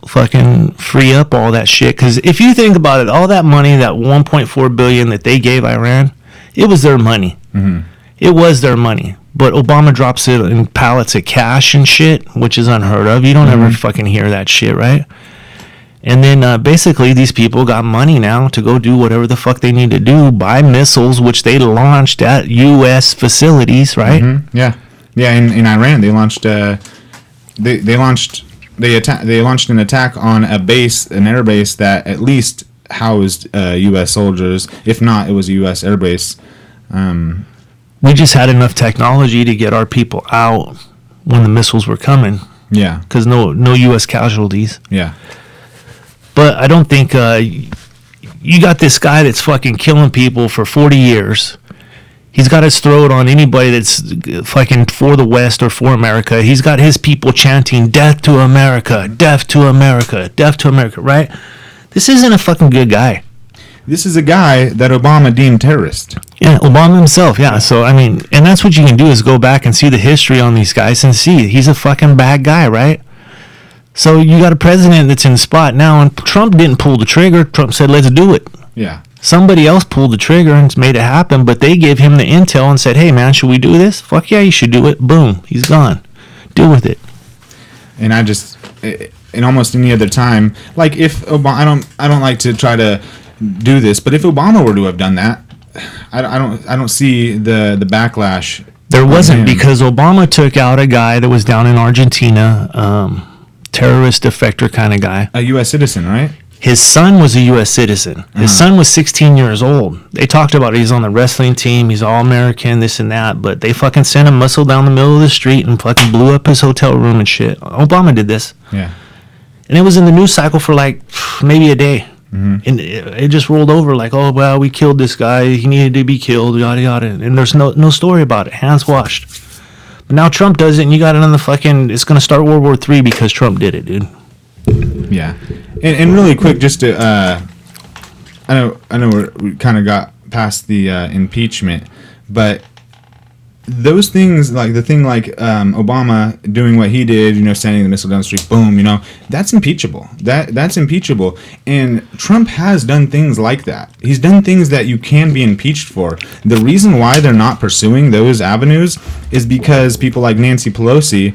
fucking free up all that shit. Because if you think about it, all that money, that $1.4 billion that they gave Iran, it was their money. Mm-hmm. It was their money. But Obama drops it in pallets of cash and shit, which is unheard of. You don't ever fucking hear that shit, right? And then basically these people got money now to go do whatever the fuck they need to do, buy missiles, which they launched at U.S. facilities, right? Mm-hmm. Yeah. Yeah, in Iran, they launched they launched an attack on a base, an air base that at least housed U.S. soldiers. If not, it was a U.S. air base. We just had enough technology to get our people out when the missiles were coming. Yeah. Because no U.S. casualties. Yeah. But I don't think you got this guy that's fucking killing people for 40 years. He's got his throat on anybody that's fucking for the West or for America. He's got his people chanting, death to America, death to America, death to America, right? This isn't a fucking good guy. This is a guy that Obama deemed terrorist. Yeah, Obama himself, yeah. So, I mean, and that's what you can do is go back and see the history on these guys and see he's a fucking bad guy, right? So you got a president that's in the spot now, and Trump didn't pull the trigger. Trump said, let's do it. Yeah. Somebody else pulled the trigger and made it happen, but they gave him the intel and said, hey, man, should we do this? Fuck yeah, you should do it. Boom, he's gone. Deal with it. And I just, in almost any other time, like if Obama, I don't like to try to do this, but if Obama were to have done that, I don't see the backlash. There wasn't, because Obama took out a guy that was down in Argentina, terrorist defector kind of guy. A U.S. citizen, right? His son was a U.S. citizen. His son was 16 years old. They talked about he's on the wrestling team, he's all-American, this and that, but they fucking sent a missile down the middle of the street and fucking blew up his hotel room and shit. Obama did this. Yeah. And it was in the news cycle for like maybe a day. Mm-hmm. And it just rolled over like, oh, well, we killed this guy. He needed to be killed, yada, yada. And there's no story about it. Hands washed. But now Trump does it, and you got it on the fucking, it's going to start World War III because Trump did it, dude. Yeah. And really quick, just to, I know we kind of got past the impeachment, but those things, like the thing like Obama doing what he did, sending the missile down the street, boom, that's impeachable. That's impeachable. And Trump has done things like that. He's done things that you can be impeached for. The reason why they're not pursuing those avenues is because people like Nancy Pelosi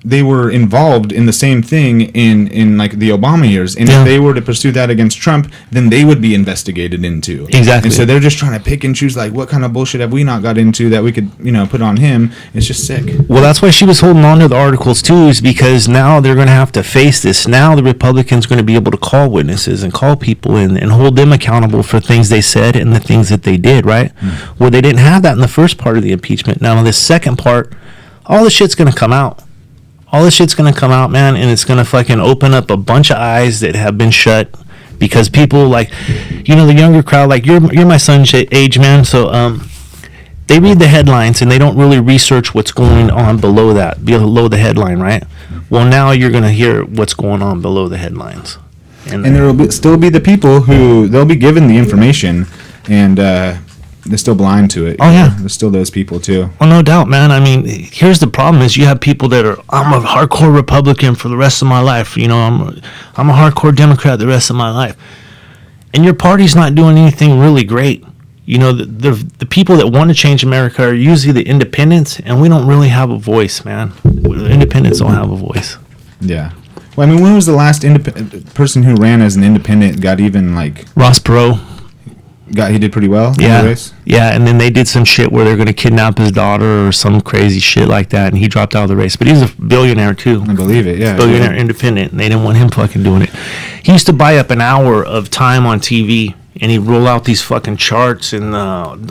they were involved in the same thing in like the Obama years, and if they were to pursue that against Trump, then they would be investigated into. Exactly. And so they're just trying to pick and choose, like, what kind of bullshit have we not got into that we could put on him. It's just sick. Well, that's why she was holding on to the articles too, is because now they're going to have to face this. Now the Republicans are going to be able to call witnesses and call people in and hold them accountable for things they said and the things that they did, right? Well, they didn't have that in the first part of the impeachment. Now in the second part, all the shit's going to come out. All this shit's going to come out, man, and it's going to fucking open up a bunch of eyes that have been shut because people, like, the younger crowd, like, you're my son's age, man, so they read the headlines and they don't really research what's going on below the headline, right? Well, now you're going to hear what's going on below the headlines. And there will still be the people who, they'll be given the information, and they're still blind to it. Oh, yeah. There's still those people, too. Well, no doubt, man. I mean, here's the problem is you have people that are, I'm a hardcore Republican for the rest of my life. I'm a hardcore Democrat the rest of my life. And your party's not doing anything really great. The people that want to change America are usually the independents, and we don't really have a voice, man. The independents don't have a voice. Yeah. Well, I mean, when was the last person who ran as an independent got even, like... Ross Perot. He did pretty well in the race? Yeah, and then they did some shit where they're going to kidnap his daughter or some crazy shit like that, and he dropped out of the race. But he's a billionaire, too. I believe it, yeah. Billionaire independent, and they didn't want him fucking doing it. He used to buy up an hour of time on TV and he'd roll out these fucking charts and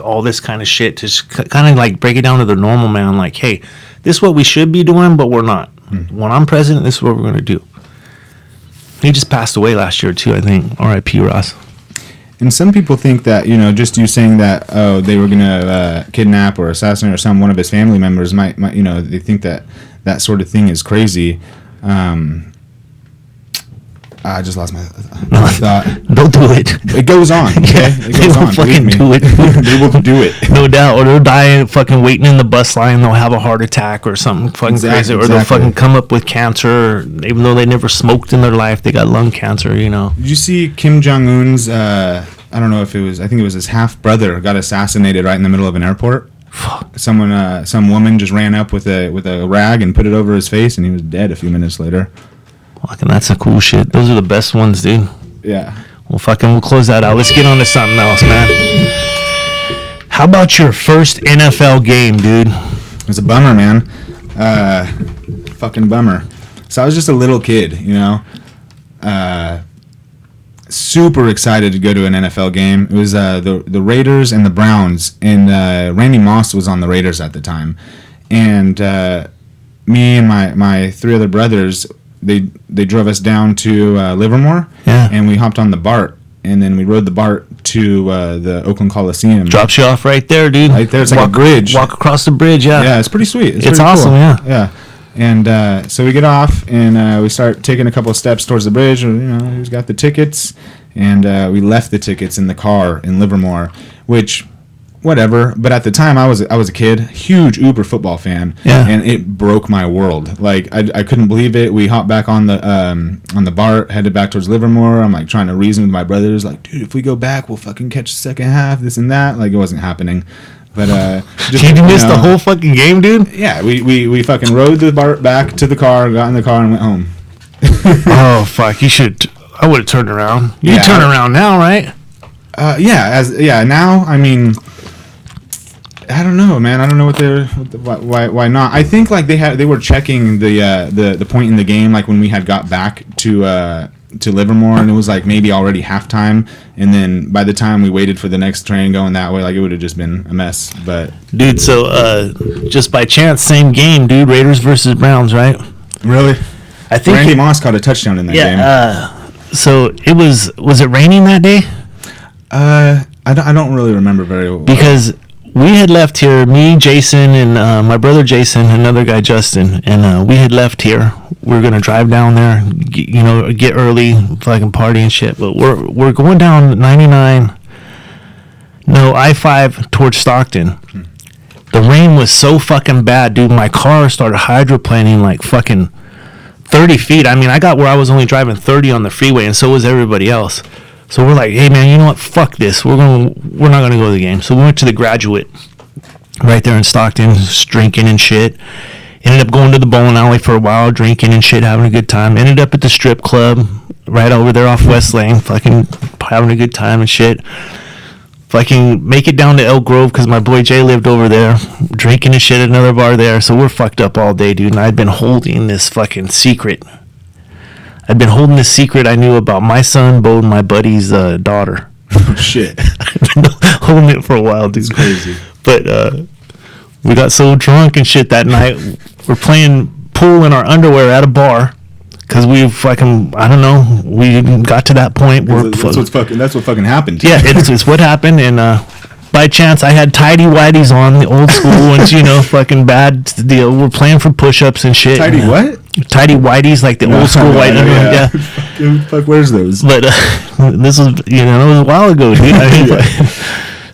all this kind of shit to kind of like break it down to the normal man. Like, hey, this is what we should be doing, but we're not. When I'm president, this is what we're going to do. He just passed away last year, too, I think. R.I.P. Ross. And some people think that, just you saying that, they were going to kidnap or assassinate or one of his family members might, they think that sort of thing is crazy. I just lost my thought. Don't do it. It goes on. Okay? It goes on. Fucking do it. They will do it. No doubt. Or they'll die fucking waiting in the bus line. They'll have a heart attack or something fucking crazy. Or they'll fucking come up with cancer. Even though they never smoked in their life, they got lung cancer, Did you see Kim Jong-un's, I don't know if it was, I think it was his half-brother got assassinated right in the middle of an airport? Fuck. Some woman just ran up with a rag and put it over his face, and he was dead a few minutes later. Fucking, that's a cool shit. Those are the best ones, dude. Yeah. Well, we'll close that out. Let's get on to something else, man. How about your first NFL game, dude? It was a bummer, man. Fucking bummer. So I was just a little kid, super excited to go to an NFL game. It was the Raiders and the Browns, and Randy Moss was on the Raiders at the time. And me and my three other brothers, they drove us down to Livermore, and we hopped on the BART, and then we rode the BART to the Oakland Coliseum. Drops you off right there, dude. Right there, it's like a bridge. Walk across the bridge, yeah. Yeah, it's pretty sweet. It's awesome, cool. yeah. Yeah. And so we get off, and we start taking a couple of steps towards the bridge. Who's got the tickets? And we left the tickets in the car in Livermore, which, whatever. But at the time, I was a kid, huge Uber football fan, and it broke my world. Like I couldn't believe it. We hopped back on the BART, headed back towards Livermore. I'm like trying to reason with my brothers, like, dude, if we go back, we'll fucking catch the second half, this and that. Like, it wasn't happening. But just, you missed the whole fucking game, dude. Yeah, we fucking rode the BART back to the car, got in the car, and went home. Oh fuck! You should. I would have turned around. You can turn around now, right? Now, I mean, I don't know, man. I don't know why not. I think like they were checking the point in the game, like when we had got back to Livermore, and it was like maybe already halftime, and then by the time we waited for the next train going that way, like it would have just been a mess. But dude, so just by chance, same game, dude. Raiders versus Browns, right? Really? I think Randy Moss caught a touchdown in that game. So it was it raining that day? I don't really remember very well. Because we had left here, me, Jason, and my brother Jason, another guy, Justin, and we had left here. We were going to drive down there, get early, fucking party and shit. But we're going down I-5 towards Stockton. The rain was so fucking bad, dude. My car started hydroplaning like fucking 30 feet. I mean, I got where I was only driving 30 on the freeway, and so was everybody else. So we're like, hey man, you know what? Fuck this. We're not gonna go to the game. So we went to the Graduate, right there in Stockton, just drinking and shit. Ended up going to the bowling alley for a while, drinking and shit, having a good time. Ended up at the strip club, right over there off West Lane, fucking having a good time and shit. Fucking make it down to Elk Grove because my boy Jay lived over there, drinking and shit at another bar there. So we're fucked up all day, dude. And I'd been holding this fucking secret. I knew about my son, Bo, and my buddy's daughter. Oh, shit. I've been holding it for a while, dude. It's crazy. But we got so drunk and shit that night. We're playing pool in our underwear at a bar. Because we fucking, I don't know, we got to that point where... That's what fucking happened. Yeah, it's what happened, and by chance, I had tidy whities on, the old school ones, fucking bad deal. We're playing for push-ups and shit. Tidy what? Tidy whiteys, like the old school white. Yeah. Fuck, where's those? But this was, it was a while ago, dude.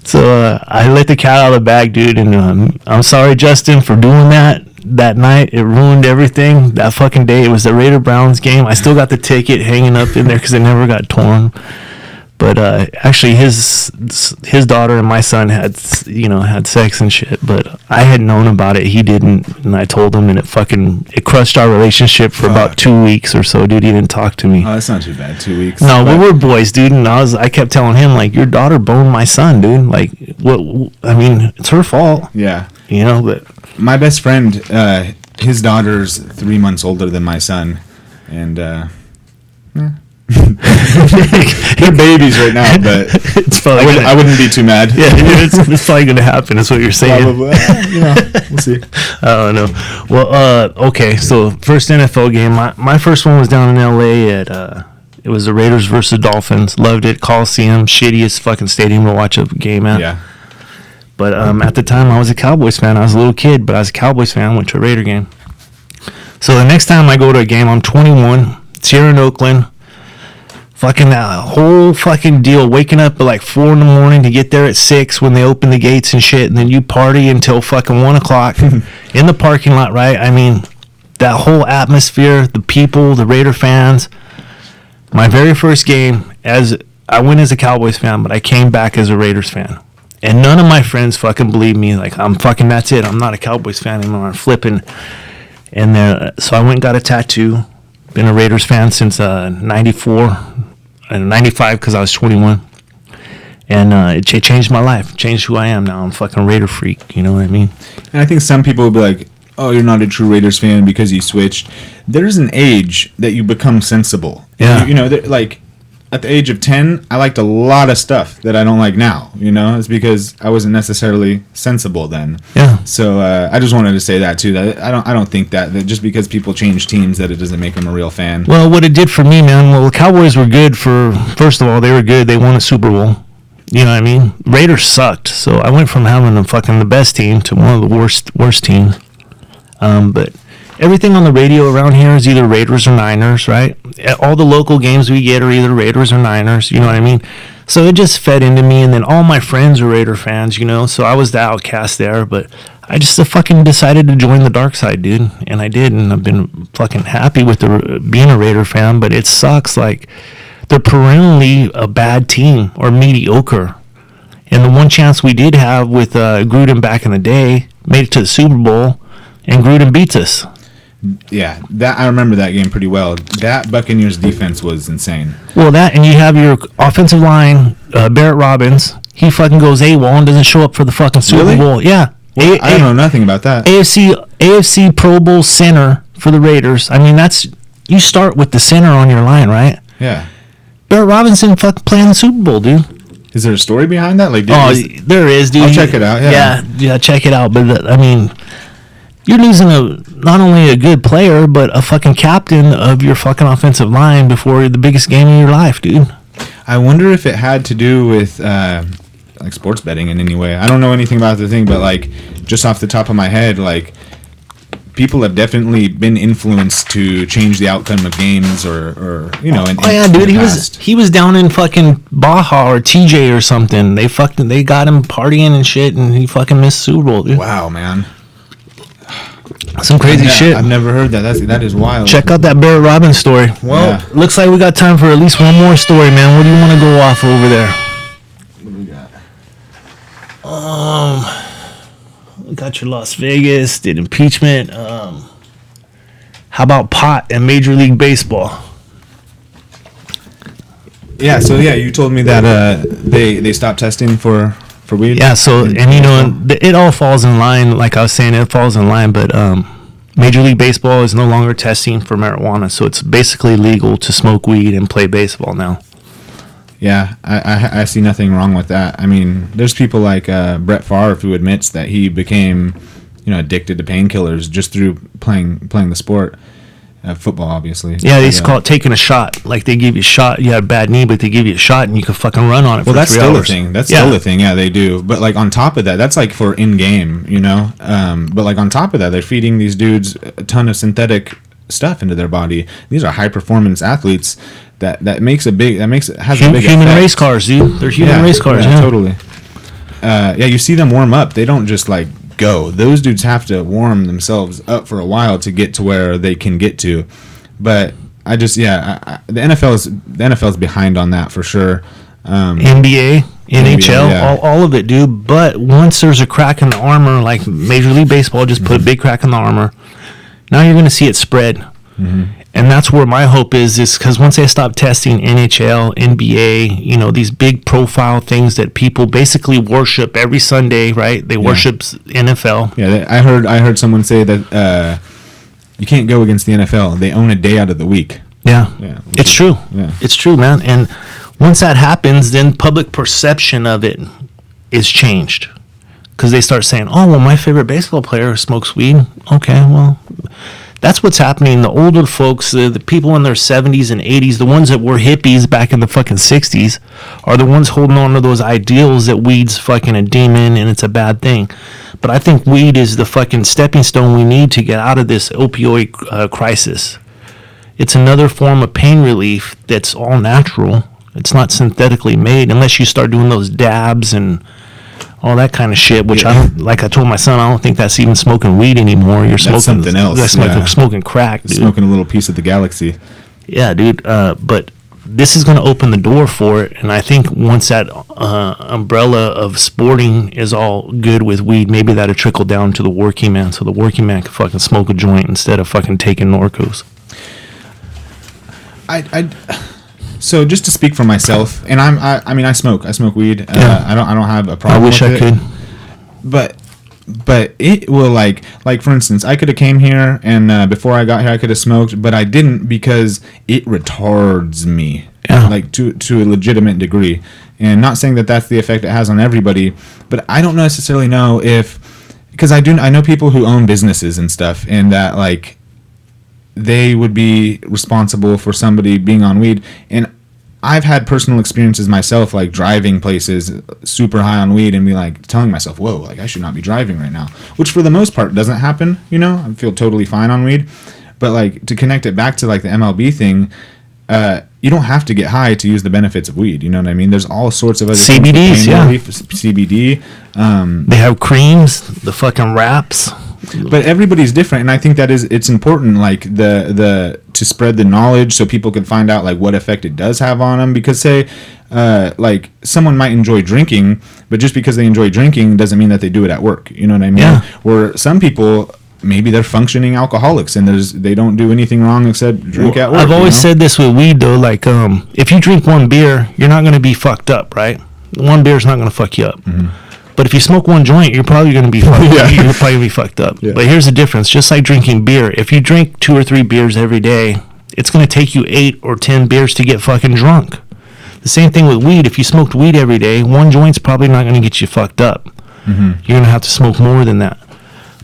So I let the cat out of the bag, dude, and I'm sorry, Justin, for doing that night. It ruined everything. That fucking day, it was the Raider Browns game. I still got the ticket hanging up in there because it never got torn. But actually, his daughter and my son had sex and shit. But I had known about it. He didn't, and I told him, and it crushed our relationship for about 2 weeks or so. Dude, he didn't talk to me. Oh, that's not too bad. 2 weeks. No, we were boys, dude, and I kept telling him, like, your daughter boned my son, dude. Like, what? I mean, it's her fault. Yeah. But my best friend, his daughter's 3 months older than my son, and They're babies right now, but it's probably I wouldn't be too mad. Yeah, it's probably going to happen. Is what you're saying. Probably. We'll see. I don't know. Well, okay. So first NFL game. My first one was down in L.A. at it was the Raiders versus Dolphins. Loved it. Coliseum, shittiest fucking stadium to watch a game at. Yeah. But at the time, I was a Cowboys fan. I was a little kid, but I was a Cowboys fan. Went to a Raider game. So the next time I go to a game, I'm 21. It's here in Oakland. Fucking that whole fucking deal. Waking up at like 4 in the morning to get there at 6 when they open the gates and shit. And then you party until fucking 1 o'clock in the parking lot, right? I mean, that whole atmosphere, the people, the Raider fans. My very first game, I went as a Cowboys fan, but I came back as a Raiders fan. And none of my friends fucking believe me. Like, that's it. I'm not a Cowboys fan anymore. I'm flipping. And so I went and got a tattoo. Been a Raiders fan since 94 and 95 because I was 21. And it changed my life. Changed who I am now. I'm a fucking Raider freak. You know what I mean? And I think some people will be like, oh, you're not a true Raiders fan because you switched. There's an age that you become sensible. Yeah. You know, like at the age of 10, I liked a lot of stuff that I don't like now. You know, it's because I wasn't necessarily sensible then. Yeah. So I just wanted to say that too. That I don't think that just because people change teams that it doesn't make them a real fan. Well, what it did for me, man. Well, the Cowboys were good first of all, they were good. They won a Super Bowl. You know what I mean? Raiders sucked. So I went from having the best team to one of the worst teams. But everything on the radio around here is either Raiders or Niners, right? All the local games we get are either Raiders or Niners, you know what I mean? So it just fed into me, and then all my friends are Raider fans, you know, so I was the outcast there, but I just fucking decided to join the dark side, dude, and I did, and I've been fucking happy with being a Raider fan, but it sucks, like, they're perennially a bad team, or mediocre, and the one chance we did have with Gruden back in the day, made it to the Super Bowl, and Gruden beats us. Yeah, that I remember that game pretty well. That Buccaneers defense was insane. Well, that, and you have your offensive line, Barrett Robbins. He fucking goes AWOL and doesn't show up for the fucking Super Really? Bowl. Yeah. Well, I don't know nothing about that. AFC Pro Bowl center for the Raiders. I mean, you start with the center on your line, right? Yeah. Barrett Robbins didn't fucking play in the Super Bowl, dude. Is there a story behind that? Like, there is, dude. I'll check it out. Yeah, check it out. But I mean, you're losing not only a good player, but a fucking captain of your fucking offensive line before the biggest game of your life, dude. I wonder if it had to do with like sports betting in any way. I don't know anything about the thing, but like just off the top of my head, like people have definitely been influenced to change the outcome of games, or you know. Dude, he was down in fucking Baja or TJ or something. They got him partying and shit, and he fucking missed Super Bowl, dude. Wow, man. Some crazy shit. I've never heard that. That is wild. Check out that Barrett Robbins story. Well, looks like we got time for at least one more story, man. What do you want to go off over there? What do we got? We got your Las Vegas, did impeachment. How about pot and Major League Baseball? Yeah, so you told me that they stopped testing for weed. Yeah, so and you know it all falls in line. Like I was saying, it falls in line. But Major League Baseball is no longer testing for marijuana, so it's basically legal to smoke weed and play baseball now. Yeah, I see nothing wrong with that. I mean, there's people like Brett Favre who admits that he became, addicted to painkillers just through playing the sport. Football, obviously. Yeah, they used to call it taking a shot. Like they give you a shot, you had a bad knee, but they give you a shot and you can fucking run on it for 3 hours. Well, that's still a thing. That's still a thing. Yeah, they do. But like on top of that, that's like for in-game, But like on top of that, they're feeding these dudes a ton of synthetic stuff into their body. These are high-performance athletes. That has a big human effect. Race cars, dude. They're human race cars. Yeah, totally. You see them warm up. They don't just like go. Those dudes have to warm themselves up for a while to get to where they can get to. But the NFL is behind on that for sure. NBA, NHL, all of it, dude. But once there's a crack in the armor, like Major League Baseball just put a big crack in the armor, now you're going to see it spread. Mm-hmm. And that's where my hope is because once they stop testing NHL, NBA, these big profile things that people basically worship every Sunday, right? They worship NFL. Yeah, I heard someone say that you can't go against the NFL. They own a day out of the week. Yeah. Yeah, It's true. Yeah. It's true, man. And once that happens, then public perception of it is changed. Because they start saying, oh, well, my favorite baseball player smokes weed. Okay, well, that's what's happening. The older folks, the people in their 70s and 80s, the ones that were hippies back in the fucking 60s, are the ones holding on to those ideals that weed's fucking a demon and it's a bad thing. But I think weed is the fucking stepping stone we need to get out of this opioid crisis. It's another form of pain relief that's all natural. It's not synthetically made unless you start doing those dabs and all that kind of shit, which I don't, like I told my son, I don't think that's even smoking weed anymore. You're smoking something else. That's smoking crack, dude. Smoking a little piece of the galaxy. Yeah, dude. But this is going to open the door for it. And I think once that umbrella of sporting is all good with weed, maybe that'll trickle down to the working man. So the working man can fucking smoke a joint instead of fucking taking Norcos. So just to speak for myself, and I mean I smoke weed. Yeah. I don't have a problem. I wish with I it, could. But it will like for instance, I could have came here and before I got here I could have smoked, but I didn't because it retards me. Yeah. Like to a legitimate degree. And not saying that that's the effect it has on everybody, but I don't necessarily know because I know people who own businesses and stuff, and that like they would be responsible for somebody being on weed. And I've had personal experiences myself, like driving places super high on weed and be like telling myself, whoa, like I should not be driving right now, which for the most part doesn't happen. I feel totally fine on weed. But like to connect it back to like the MLB thing, you don't have to get high to use the benefits of weed. You know what I mean? There's all sorts of other CBDs, things, yeah. CBD. They have creams, the fucking wraps. But everybody's different, and I think that it's important, like the to spread the knowledge so people can find out like what effect it does have on them. Because say, like someone might enjoy drinking, but just because they enjoy drinking doesn't mean that they do it at work. You know what I mean? Yeah. Where some people, maybe they're functioning alcoholics and they don't do anything wrong except drink at work. I've always said this with weed though, like if you drink one beer, you're not going to be fucked up, right? One beer is not going to fuck you up. Mm-hmm. But if you smoke one joint, you're probably going to be fucked up. You're probably going to be fucked up. Yeah. But here's the difference. Just like drinking beer, if you drink 2 or 3 beers every day, it's going to take you 8 or 10 beers to get fucking drunk. The same thing with weed. If you smoked weed every day, one joint's probably not going to get you fucked up. Mm-hmm. You're going to have to smoke more than that.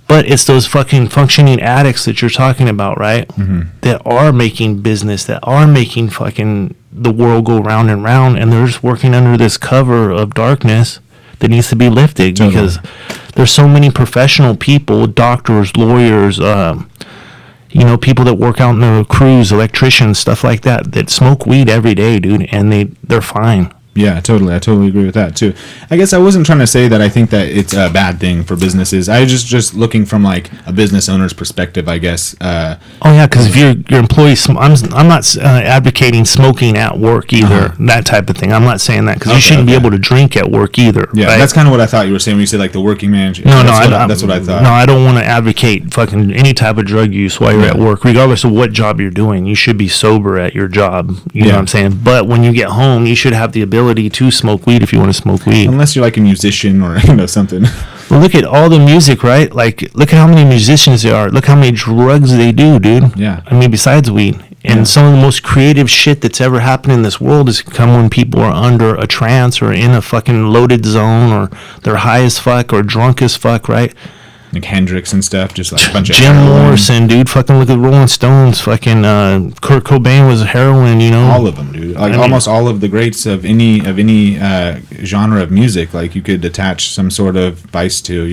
But it's those fucking functioning addicts that you're talking about, right? Mm-hmm. That are making business, that are making fucking the world go round and round, and they're just working under this cover of darkness that needs to be lifted. Totally. Because there's so many professional people, doctors, lawyers, people that work out in the crews, electricians, stuff like that smoke weed every day, dude, and they're fine. Yeah, totally. I totally agree with that too. I guess I wasn't trying to say that I think that it's a bad thing for businesses. I was just looking from like a business owner's perspective, I guess. Oh yeah, because if your employees, I'm not advocating smoking at work either. That type of thing. I'm not saying that because you shouldn't be able to drink at work either. Yeah, right? That's kind of what I thought you were saying when you said like the working man. That's what I thought. No, I don't want to advocate fucking any type of drug use while you're at work, regardless of what job you're doing. You should be sober at your job. You know what I'm saying? But when you get home, you should have the ability to smoke weed if you want to smoke weed. Unless you're like a musician or something. Well, look at all the music, right? Like, look at how many musicians there are. Look how many drugs they do, dude. Yeah. I mean, besides weed. And some of the most creative shit that's ever happened in this world has come when people are under a trance or in a fucking loaded zone or they're high as fuck or drunk as fuck, right? Like Hendrix and stuff, just like a bunch of Jim heroin. Morrison, dude. Fucking look at Rolling Stones. Fucking Kurt Cobain was heroin, All of them, dude. Like almost all of the greats of any genre of music, like you could attach some sort of vice to,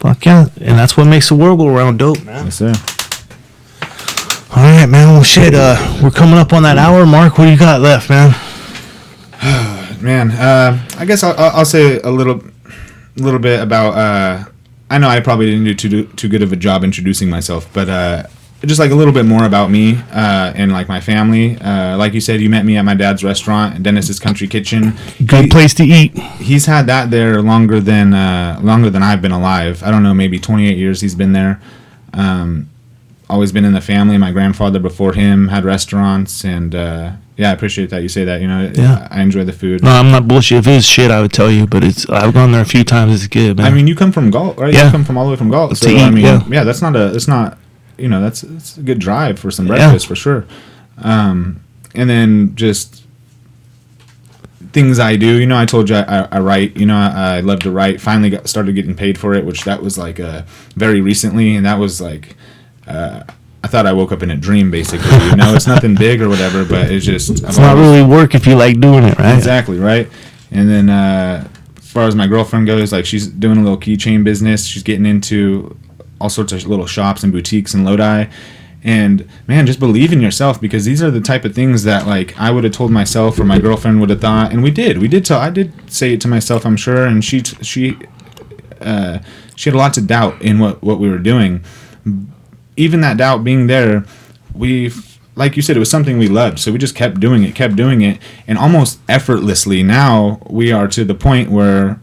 Fuck yeah, and that's what makes the world go around, dope, man. Yes, sir. All right, man. Well, shit. We're coming up on that hour mark. What do you got left, man? Man, I guess I'll say a little bit about. I know I probably didn't do too good of a job introducing myself, but just like a little bit more about me and like my family. Like you said, you met me at my dad's restaurant, Dennis's Country Kitchen. Good place to eat. He's had that there longer than I've been alive. I don't know, maybe 28 years he's been there. Always been in the family. My grandfather before him had restaurants, and I appreciate that you say that. Yeah. I enjoy the food. No, I'm not bullshit. If it's shit, I would tell you, but I've gone there a few times. It's good, man. I mean, you come from Galt, right? Yeah. You come from all the way from Galt. So to eat, I mean, that's not. It's a good drive for some breakfast for sure. And then just things I do. You know, I told you I write. You know, I love to write. Finally started getting paid for it, which that was like very recently, and that was like I thought I woke up in a dream, basically. You know, it's nothing big or whatever, but it's just it's not really work if you like doing it, right? Exactly, right. And then as far as my girlfriend goes, like she's doing a little keychain business. She's getting into all sorts of little shops and boutiques in Lodi. And man, just believe in yourself, because these are the type of things that like I would have told myself, or my girlfriend would have thought, and we did I did say it to myself, I'm sure, and she had a lot to doubt in what we were doing. Even that doubt being there, like you said, it was something we loved, so we just kept doing it, and almost effortlessly now we are to the point where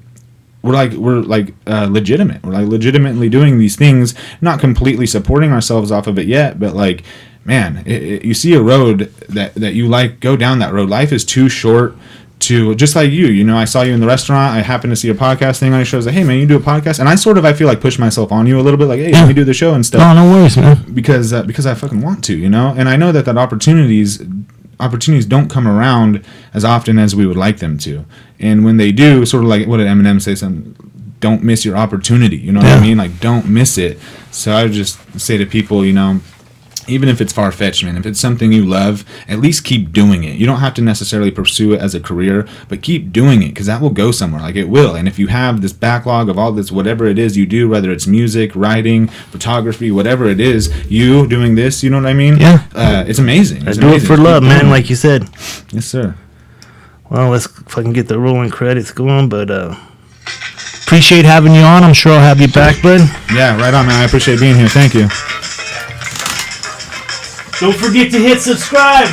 we're legitimate. We're like legitimately doing these things, not completely supporting ourselves off of it yet, but like, man, you see a road that you like, go down that road. Life is too short to, just like you know, I saw you in the restaurant. I happened to see a podcast thing on your show. I was like, hey man, you do a podcast? And I feel like push myself on you a little bit, like, hey, let me do the show and stuff. No worries, man. Because I fucking want to, you know? And I know that opportunities don't come around as often as we would like them to. And when they do, sort of like, what did Eminem say? Don't miss your opportunity. You know what I mean? Like, don't miss it. So I would just say to people, you know, even if it's far-fetched, man, if it's something you love, at least keep doing it. You don't have to necessarily pursue it as a career, but keep doing it, because that will go somewhere. Like, it will. And if you have this backlog of all this, whatever it is you do, whether it's music, writing, photography, whatever it is, you doing this, you know what I mean? Yeah. It's amazing. I do it for love, man, like you said. Yes, sir. Well, let's fucking get the rolling credits going, but appreciate having you on. I'm sure I'll have you back, bud. Yeah, right on, man. I appreciate being here. Thank you. Don't forget to hit subscribe.